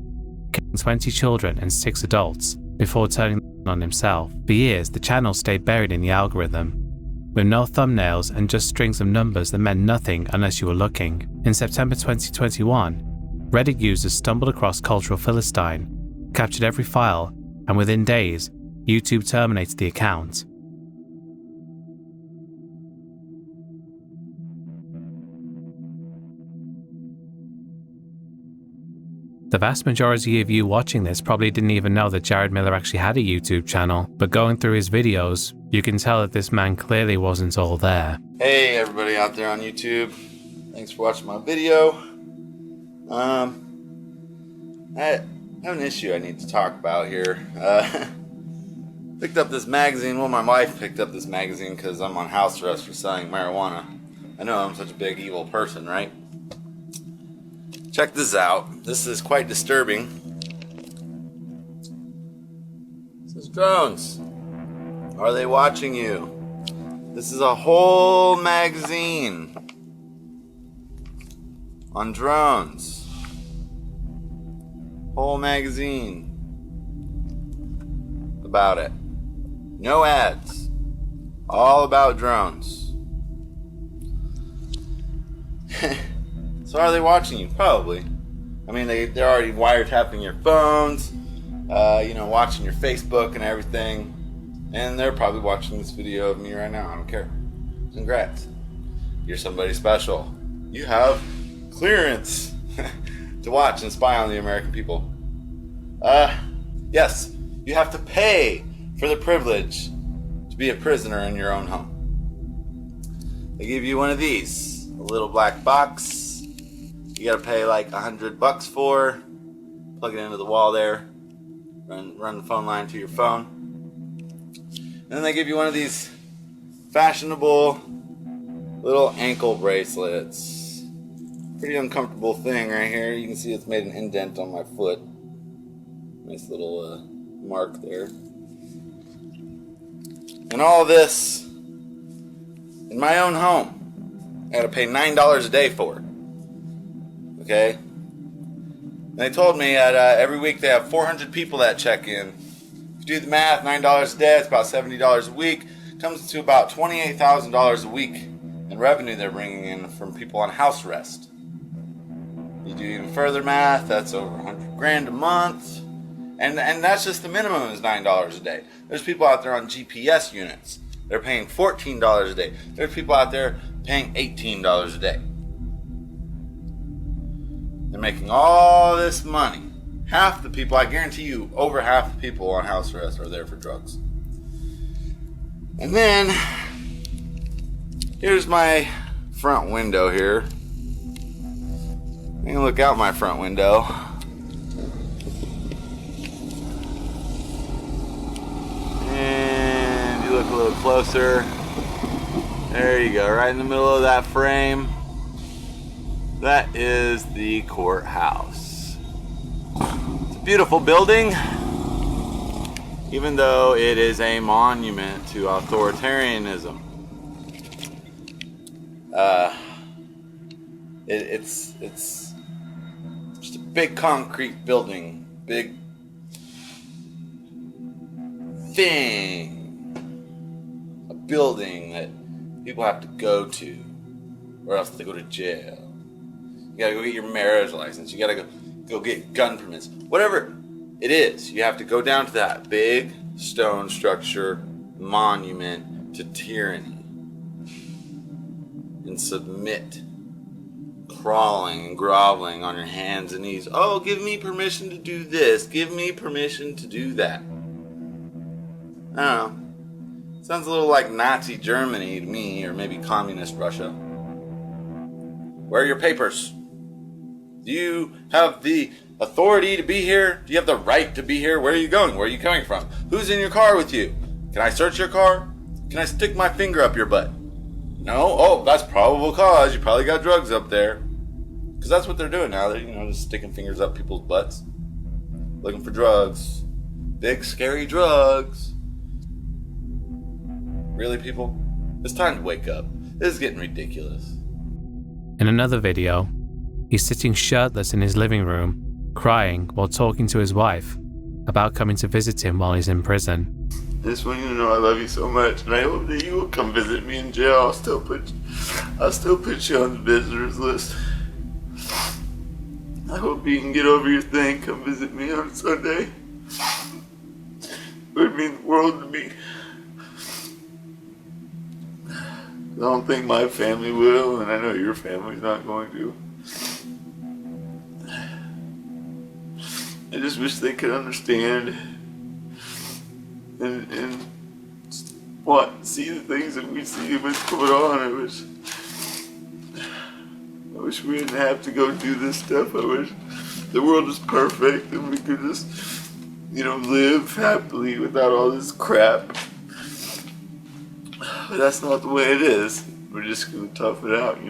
killing 20 children and 6 adults, before turning on himself. For years, the channel stayed buried in the algorithm, with no thumbnails and just strings of numbers that meant nothing unless you were looking. In September 2021, Reddit users stumbled across Cultural Philistine, captured every file, and within days, YouTube terminated the account. The vast majority of you watching this probably didn't even know that Jared Miller actually had a YouTube channel, but going through his videos, you can tell that this man clearly wasn't all there. Hey everybody out there on YouTube, thanks for watching my video. I have an issue I need to talk about here. Picked up this magazine, well my wife picked up this magazine because I'm on house arrest for selling marijuana. I know I'm such a big evil person, right? Check this out. This is quite disturbing. This is drones. Are they watching you? This is a whole magazine on drones. Whole magazine about it. No ads. All about drones. So are they watching you? Probably. I mean, they're already wiretapping your phones, watching your Facebook and everything. And they're probably watching this video of me right now. I don't care. Congrats. You're somebody special. You have clearance to watch and spy on the American people. Yes, you have to pay for the privilege to be a prisoner in your own home. They give you one of these, a little black box. You gotta pay like $100 for. Plug it into the wall there. Run the phone line to your phone. And then they give you one of these fashionable little ankle bracelets. Pretty uncomfortable thing right here. You can see it's made an indent on my foot. Nice little mark there. And all this in my own home. I gotta pay $9 a day for it. Okay? And they told me that every week they have 400 people that check in. If you do the math, $9 a day, it's about $70 a week. Comes to about $28,000 a week in revenue they're bringing in from people on house arrest. You do even further math, that's over 100 grand a month. And that's just the minimum is $9 a day. There's people out there on GPS units. They're paying $14 a day. There's people out there paying $18 a day. They're making all this money. Half the people, I guarantee you, over half the people on house arrest are there for drugs. And then, here's my front window here. You can look out my front window. And you look a little closer. There you go, right in the middle of that frame. That is the courthouse. It's a beautiful building, even though it is a monument to authoritarianism. It's just a big concrete building, big thing, a building that people have to go to, or else they go to jail. You gotta go get your marriage license. You gotta go get gun permits. Whatever it is, you have to go down to that big stone structure, monument to tyranny, and submit, crawling and groveling on your hands and knees. Oh, give me permission to do this. Give me permission to do that. I don't know. Sounds a little like Nazi Germany to me, or maybe communist Russia. Where are your papers? Do you have the authority to be here? Do you have the right to be here? Where are you going? Where are you coming from? Who's in your car with you? Can I search your car? Can I stick my finger up your butt? No? Oh, that's probable cause. You probably got drugs up there. Because that's what they're doing now. They're, just sticking fingers up people's butts. Looking for drugs. Big, scary drugs. Really, people? It's time to wake up. This is getting ridiculous. In another video, he's sitting shirtless in his living room, crying while talking to his wife about coming to visit him while he's in prison. I just want you to know I love you so much, and I hope that you will come visit me in jail. I'll still put you on the visitors list. I hope you can get over your thing. Come visit me on Sunday. It would mean the world to me. I don't think my family will, and I know your family's not going to. I just wish they could understand and see the things that we see what's going on. I wish we didn't have to go do this stuff. I wish the world was perfect and we could just, live happily without all this crap. But that's not the way it is. We're just gonna tough it out,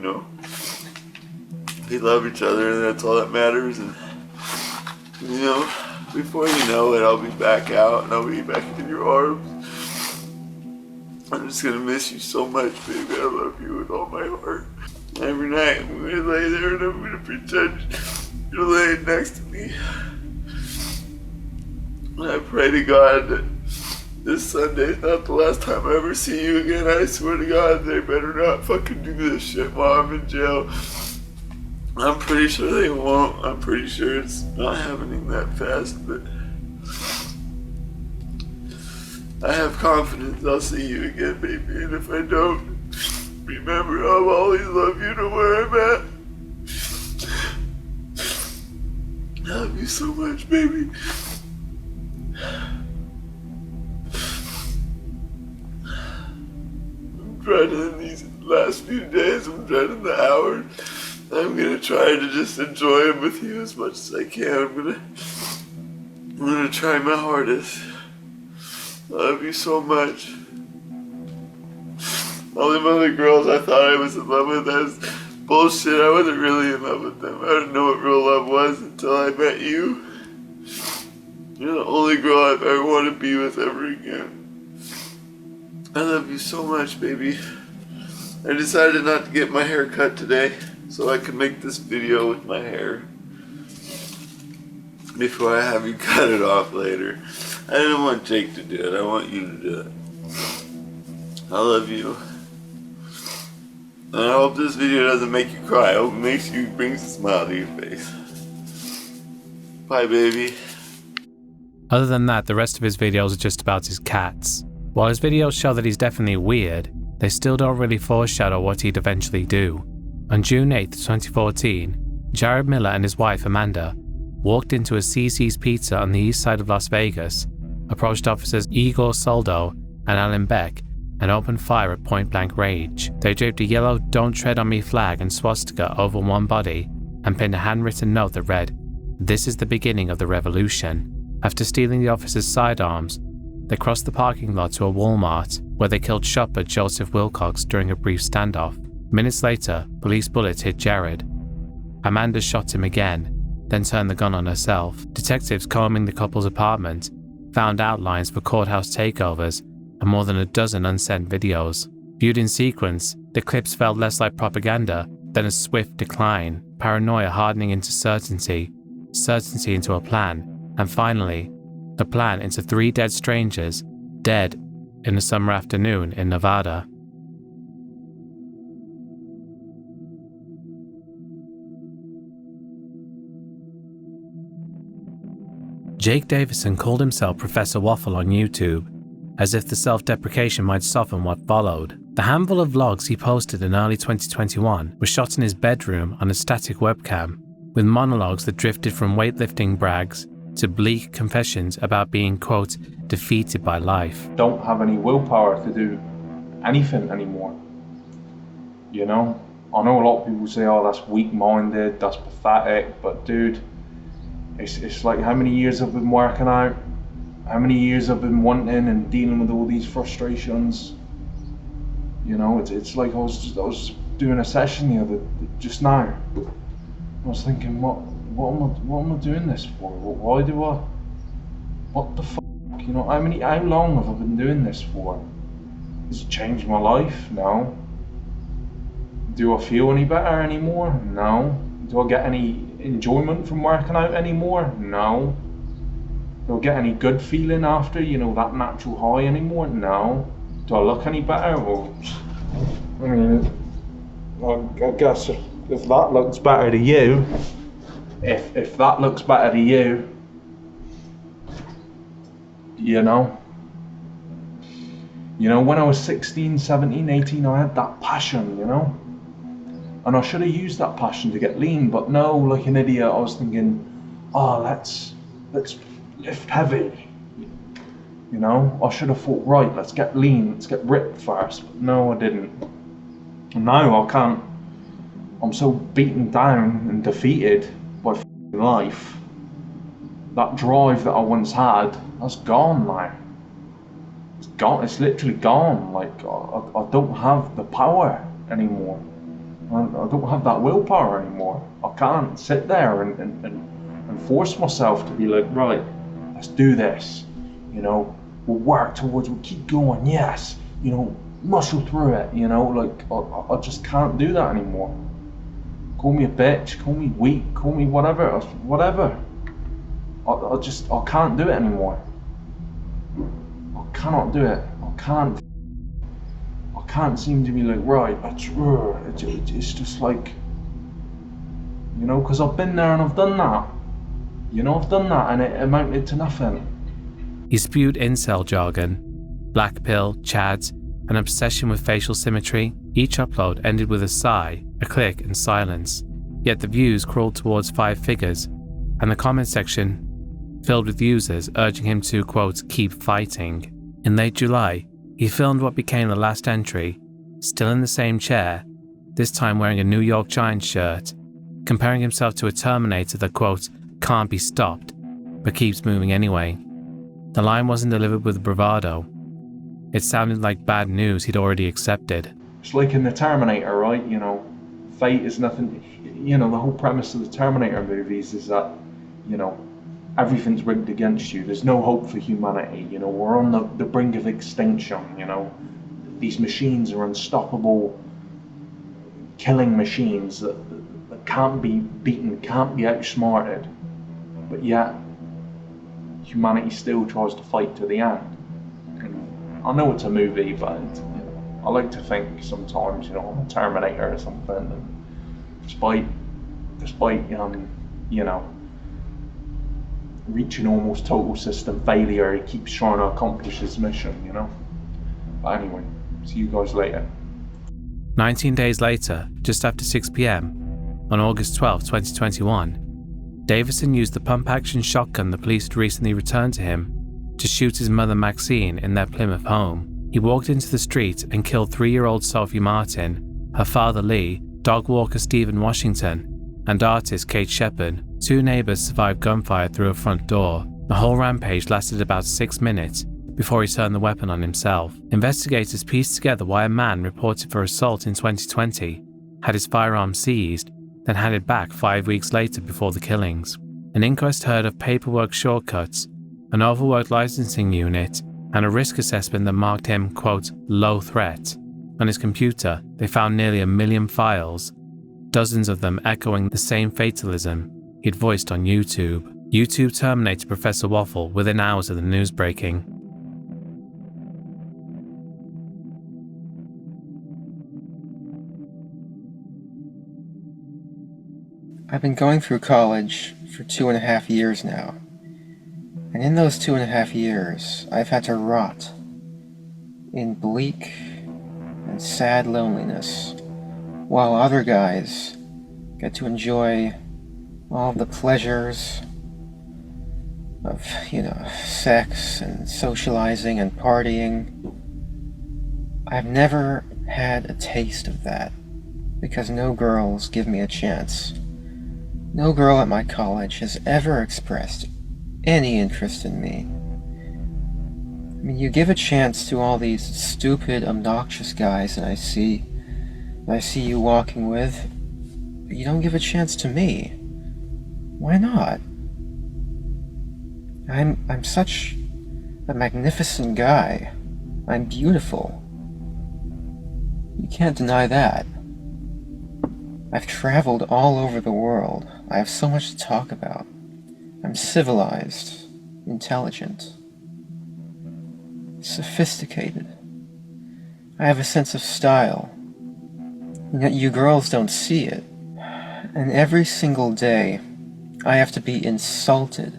We love each other and that's all that matters. And, before you know it, I'll be back out and I'll be back in your arms. I'm just gonna miss you so much, baby. I love you with all my heart. Every night I'm gonna lay there and I'm gonna pretend you're laying next to me. And I pray to God that this Sunday's not the last time I ever see you again. I swear to God, they better not fucking do this shit while I'm in jail. I'm pretty sure they won't. I'm pretty sure it's not happening that fast, but I have confidence I'll see you again, baby. And if I don't, remember, I'll always love you no where I'm at. I love you so much, baby. I'm dreading these last few days. I'm dreading the hours. I'm gonna try to just enjoy them with you as much as I can. I'm gonna try my hardest. I love you so much. All them other girls I thought I was in love with, that was bullshit. I wasn't really in love with them. I didn't know what real love was until I met you. You're the only girl I've ever want to be with ever again. I love you so much, baby. I decided not to get my hair cut today so I could make this video with my hair before I have you cut it off later. I didn't want Jake to do it. I want you to do it. I love you. And I hope this video doesn't make you cry. I hope it makes you, brings a smile to your face. Bye, baby. Other than that, the rest of his videos are just about his cats. While his videos show that he's definitely weird, they still don't really foreshadow what he'd eventually do. On June 8, 2014, Jared Miller and his wife Amanda walked into a CC's Pizza on the east side of Las Vegas, approached officers Igor Soldo and Alan Beck, and opened fire at point-blank range. They draped a yellow "Don't Tread on Me" flag and swastika over one body and pinned a handwritten note that read, "This is the beginning of the revolution." After stealing the officers' sidearms, they crossed the parking lot to a Walmart, where they killed shopper Joseph Wilcox during a brief standoff. Minutes later, police bullets hit Jared. Amanda shot him again, then turned the gun on herself. Detectives combing the couple's apartment found outlines for courthouse takeovers and more than a dozen unsent videos. Viewed in sequence, the clips felt less like propaganda than a swift decline, paranoia hardening into certainty, certainty into a plan, and finally, the plan into 3 dead strangers, dead in a summer afternoon in Nevada. Jake Davison called himself Professor Waffle on YouTube, as if the self-deprecation might soften what followed. The handful of vlogs he posted in early 2021 were shot in his bedroom on a static webcam, with monologues that drifted from weightlifting brags to bleak confessions about being, quote, defeated by life. Don't have any willpower to do anything anymore. You know? I know a lot of people say, oh, that's weak-minded, that's pathetic, but dude, it's like how many years I've been working out, how many years I've been wanting and dealing with all these frustrations. You know, it's like I was doing a session just now. I was thinking, what am I doing this for? What the fuck? You know, how long have I been doing this for? Has it changed my life? No. Do I feel any better anymore? No. Do I get any enjoyment from working out anymore? No. Do I get any good feeling after, you know, that natural high anymore? No. Do I look any better? Well, I mean, I guess if that looks better to you, if that looks better to you, you know, when I was 16, 17, 18, I had that passion, you know, and I should have used that passion to get lean, but no, like an idiot, I was thinking, oh, let's lift heavy, you know, I should have thought, right, let's get lean, let's get ripped first, but no, I didn't, and now I can't, I'm so beaten down and defeated by life. That drive that I once had, that's gone now. It's gone, it's literally gone. Like, I don't have the power anymore. I don't have that willpower anymore. I can't sit there and force myself to be like, right, let's do this. You know, we'll work towards, we'll keep going, yes. You know, muscle through it, you know, like, I just can't do that anymore. Call me a bitch, call me weak, call me whatever. I can't do it anymore. I cannot do it. I can't seem to be like, right, it's just like, you know, because I've been there and I've done that. You know, I've done that and it amounted to nothing. He spewed incel jargon, black pill, chads, an obsession with facial symmetry. Each upload ended with a sigh, a click and silence. Yet the views crawled towards 5 figures, and the comment section filled with users urging him to, quote, keep fighting. In late July, he filmed what became the last entry, still in the same chair, this time wearing a New York Giants shirt, comparing himself to a Terminator that, quote, can't be stopped, but keeps moving anyway. The line wasn't delivered with bravado. It sounded like bad news he'd already accepted. It's like in the Terminator, right? You know, fate is nothing. You know, the whole premise of the Terminator movies is that, you know, everything's rigged against you. There's no hope for humanity. You know, we're on the brink of extinction. You know, these machines are unstoppable, killing machines that can't be beaten, can't be outsmarted. But yet, humanity still tries to fight to the end. And I know it's a movie, but I like to think sometimes, you know, I'm a Terminator or something. And despite you know, reaching almost total system failure, he keeps trying to accomplish his mission, you know. But anyway, see you guys later. 19 days later, just after 6 p.m, on August 12, 2021, Davison used the pump-action shotgun the police had recently returned to him to shoot his mother Maxine in their Plymouth home. He walked into the street and killed 3-year-old Sophie Martin, her father Lee, dog walker Stephen Washington, and artist Kate Shepard. 2 neighbors survived gunfire through a front door. The whole rampage lasted about 6 minutes before he turned the weapon on himself. Investigators pieced together why a man reported for assault in 2020 had his firearm seized, then handed back 5 weeks later before the killings. An inquest heard of paperwork shortcuts, an overworked licensing unit, and a risk assessment that marked him, quote, low threat. On his computer, they found nearly 1 million files, dozens of them echoing the same fatalism he'd voiced on YouTube. YouTube terminated Professor Waffle within hours of the news breaking. I've been going through college for 2.5 years now, and in those 2.5 years, I've had to rot in bleak and sad loneliness, while other guys get to enjoy all the pleasures of, you know, sex and socializing and partying. I've never had a taste of that, because no girls give me a chance. No girl at my college has ever expressed any interest in me. I mean, you give a chance to all these stupid, obnoxious guys that I see you walking with, but you don't give a chance to me. Why not? I'm such a magnificent guy. I'm beautiful. You can't deny that. I've traveled all over the world. I have so much to talk about. I'm civilized, intelligent, sophisticated. I have a sense of style. And yet you girls don't see it. And every single day, I have to be insulted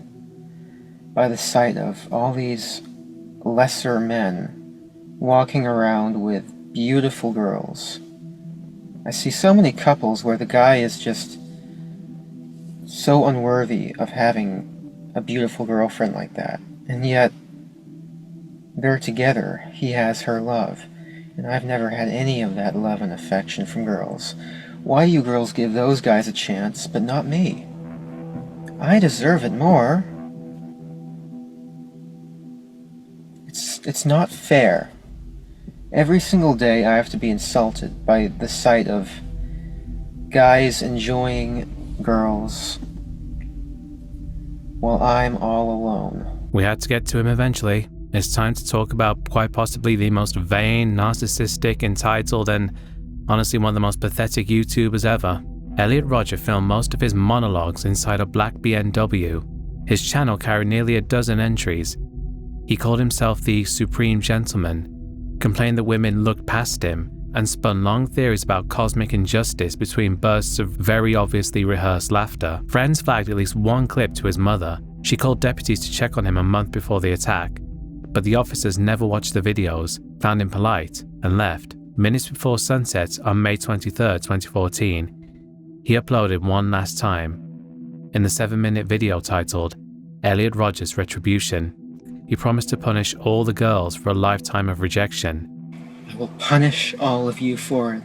by the sight of all these lesser men walking around with beautiful girls. I see so many couples where the guy is just so unworthy of having a beautiful girlfriend like that, and yet they're together. He has her love, and I've never had any of that love and affection from girls. Why do you girls give those guys a chance, but not me? I deserve it more. It's not fair. Every single day I have to be insulted by the sight of guys enjoying girls while I'm all alone. We had to get to him eventually. It's time to talk about quite possibly the most vain, narcissistic, entitled, and honestly one of the most pathetic YouTubers ever. Elliot Rodger filmed most of his monologues inside a black BMW. His channel carried nearly a dozen entries. He called himself the Supreme Gentleman, complained that women looked past him, and spun long theories about cosmic injustice between bursts of very obviously rehearsed laughter. Friends flagged at least one clip to his mother. She called deputies to check on him a month before the attack, but the officers never watched the videos, found him polite, and left. Minutes before sunset on May 23, 2014, he uploaded one last time. In the 7-minute video titled Elliot Rodger's Retribution, he promised to punish all the girls for a lifetime of rejection. I will punish all of you for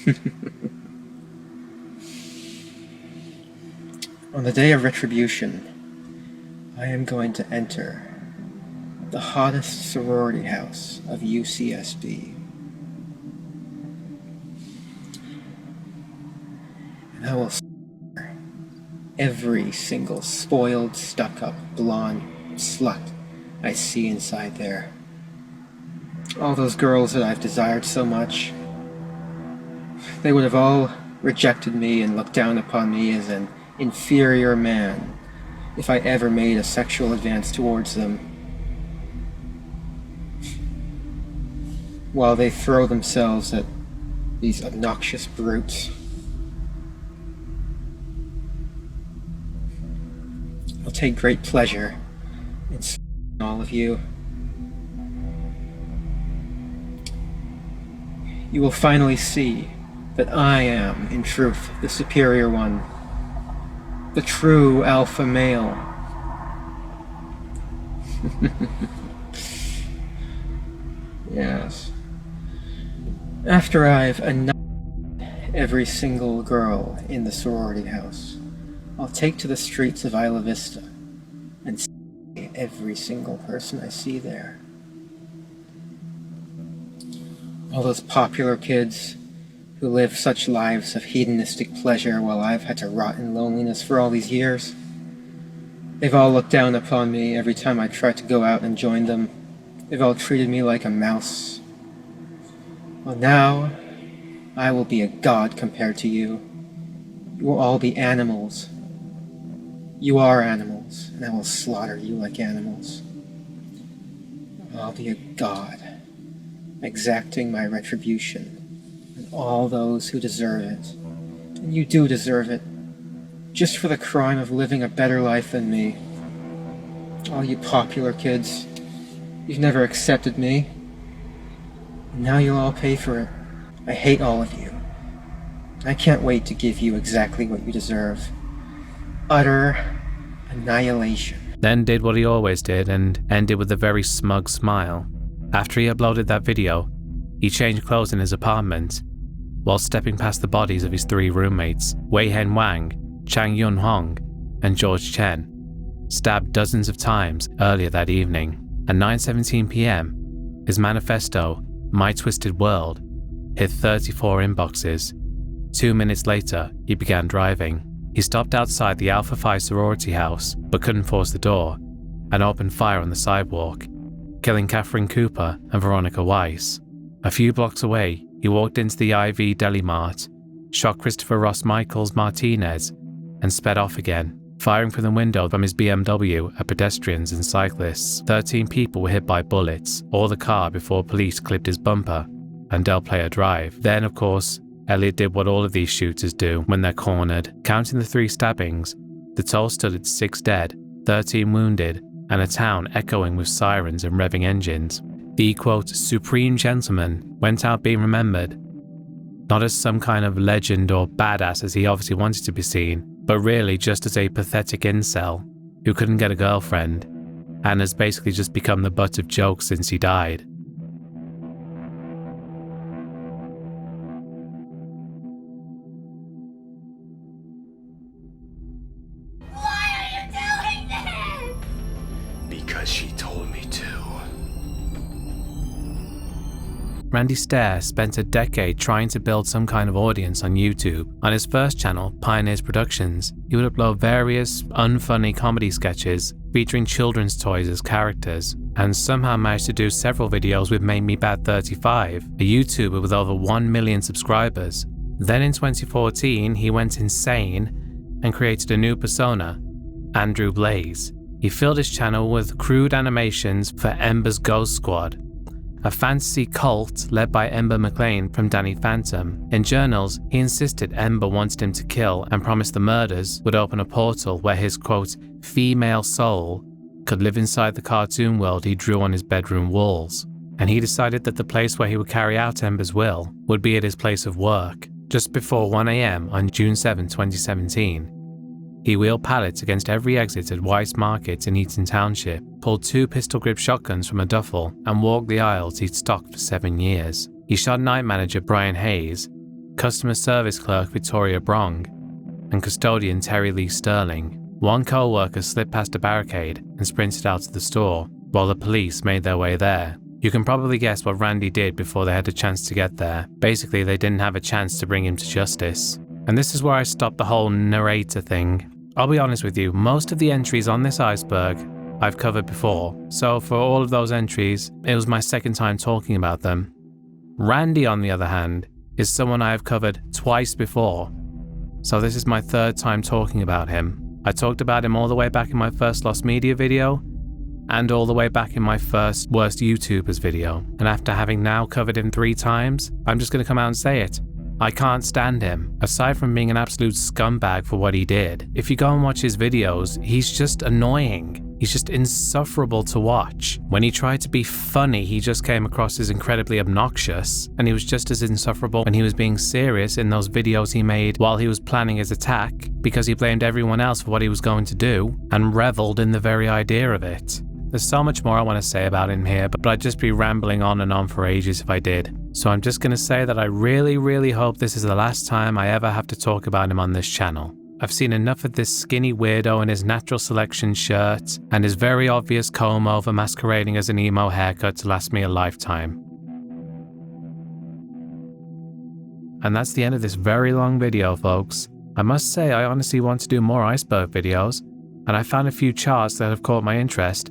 it. On the day of retribution, I am going to enter the hottest sorority house of UCSB. And I will every single spoiled, stuck-up, blonde slut I see inside there. All those girls that I've desired so much, they would have all rejected me and looked down upon me as an inferior man if I ever made a sexual advance towards them. While they throw themselves at these obnoxious brutes. I'll take great pleasure in all of you. You will finally see that I am, in truth, the superior one, the true alpha male. Yes. After I've annihilated every single girl in the sorority house, I'll take to the streets of Isla Vista and see every single person I see there. All those popular kids who live such lives of hedonistic pleasure while I've had to rot in loneliness for all these years. They've all looked down upon me every time I tried to go out and join them. They've all treated me like a mouse. Well, now, I will be a god compared to you. You will all be animals. You are animals, and I will slaughter you like animals. I'll be a god, exacting my retribution on all those who deserve it. And you do deserve it, just for the crime of living a better life than me. All you popular kids, you've never accepted me. And now you'll all pay for it. I hate all of you. I can't wait to give you exactly what you deserve. Utter annihilation. Then did what he always did and ended with a very smug smile. After he uploaded that video, he changed clothes in his apartment, while stepping past the bodies of his 3 roommates, Wei Hen Wang, Chang Yun Hong, and George Chen, stabbed dozens of times earlier that evening. At 9:17 p.m, his manifesto, My Twisted World, hit 34 inboxes. 2 minutes later, he began driving. He stopped outside the Alpha Phi sorority house, but couldn't force the door, and opened fire on the sidewalk, killing Catherine Cooper and Veronica Weiss. A few blocks away, he walked into the IV Deli Mart, shot Christopher Ross Michaels Martinez, and sped off again, firing from the window from his BMW at pedestrians and cyclists. 13 people were hit by bullets, or the car before police clipped his bumper and Del Player Drive. Then, of course, Elliot did what all of these shooters do when they're cornered. Counting the 3 stabbings, the toll stood at 6 dead, 13 wounded, and a town echoing with sirens and revving engines. The, quote, supreme gentleman went out being remembered, not as some kind of legend or badass as he obviously wanted to be seen, but really just as a pathetic incel who couldn't get a girlfriend, and has basically just become the butt of jokes since he died. Because she told me to. Randy Stair spent a decade trying to build some kind of audience on YouTube. On his first channel, Pioneers Productions, he would upload various unfunny comedy sketches featuring children's toys as characters, and somehow managed to do several videos with Made Me Bad 35, a YouTuber with over 1 million subscribers. Then in 2014, he went insane and created a new persona, Andrew Blaze. He filled his channel with crude animations for Ember's Ghost Squad, a fantasy cult led by Ember McLean from Danny Phantom. In journals, he insisted Ember wanted him to kill and promised the murders would open a portal where his, quote, female soul could live inside the cartoon world he drew on his bedroom walls. And he decided that the place where he would carry out Ember's will would be at his place of work. Just before 1 a.m. on June 7, 2017, he wheeled pallets against every exit at Weiss Market in Eaton Township, pulled 2 pistol-grip shotguns from a duffel, and walked the aisles he'd stocked for 7 years. He shot night manager Brian Hayes, customer service clerk Victoria Brong, and custodian Terry Lee Sterling. One co-worker slipped past a barricade and sprinted out of the store, while the police made their way there. You can probably guess what Randy did before they had a chance to get there. Basically, they didn't have a chance to bring him to justice. And this is where I stopped the whole narrator thing. I'll be honest with you, most of the entries on this iceberg I've covered before, so for all of those entries, it was my second time talking about them. Randy, on the other hand, is someone I have covered twice before, so this is my third time talking about him. I talked about him all the way back in my first Lost Media video, and all the way back in my first Worst YouTubers video, and after having now covered him 3 times, I'm just going to come out and say it. I can't stand him, aside from being an absolute scumbag for what he did. If you go and watch his videos, he's just annoying. He's just insufferable to watch. When he tried to be funny, he just came across as incredibly obnoxious, and he was just as insufferable when he was being serious in those videos he made while he was planning his attack, because he blamed everyone else for what he was going to do, and reveled in the very idea of it. There's so much more I want to say about him here, but I'd just be rambling on and on for ages if I did. So I'm just going to say that I really hope this is the last time I ever have to talk about him on this channel. I've seen enough of this skinny weirdo in his natural selection shirt and his very obvious comb over masquerading as an emo haircut to last me a lifetime. And that's the end of this very long video, folks. I must say I honestly want to do more iceberg videos, and I found a few charts that have caught my interest.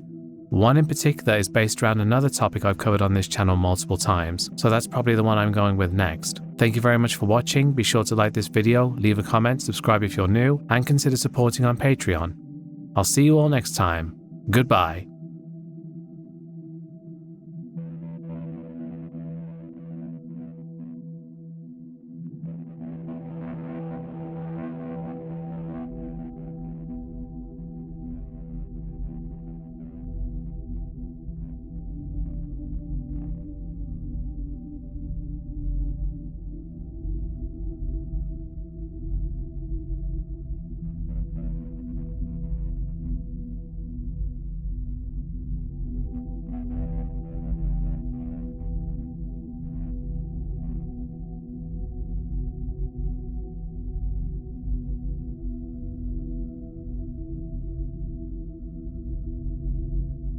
One in particular is based around another topic I've covered on this channel multiple times, so that's probably the one I'm going with next. Thank you very much for watching. Be sure to like this video, leave a comment, subscribe if you're new, and consider supporting on Patreon. I'll see you all next time. Goodbye.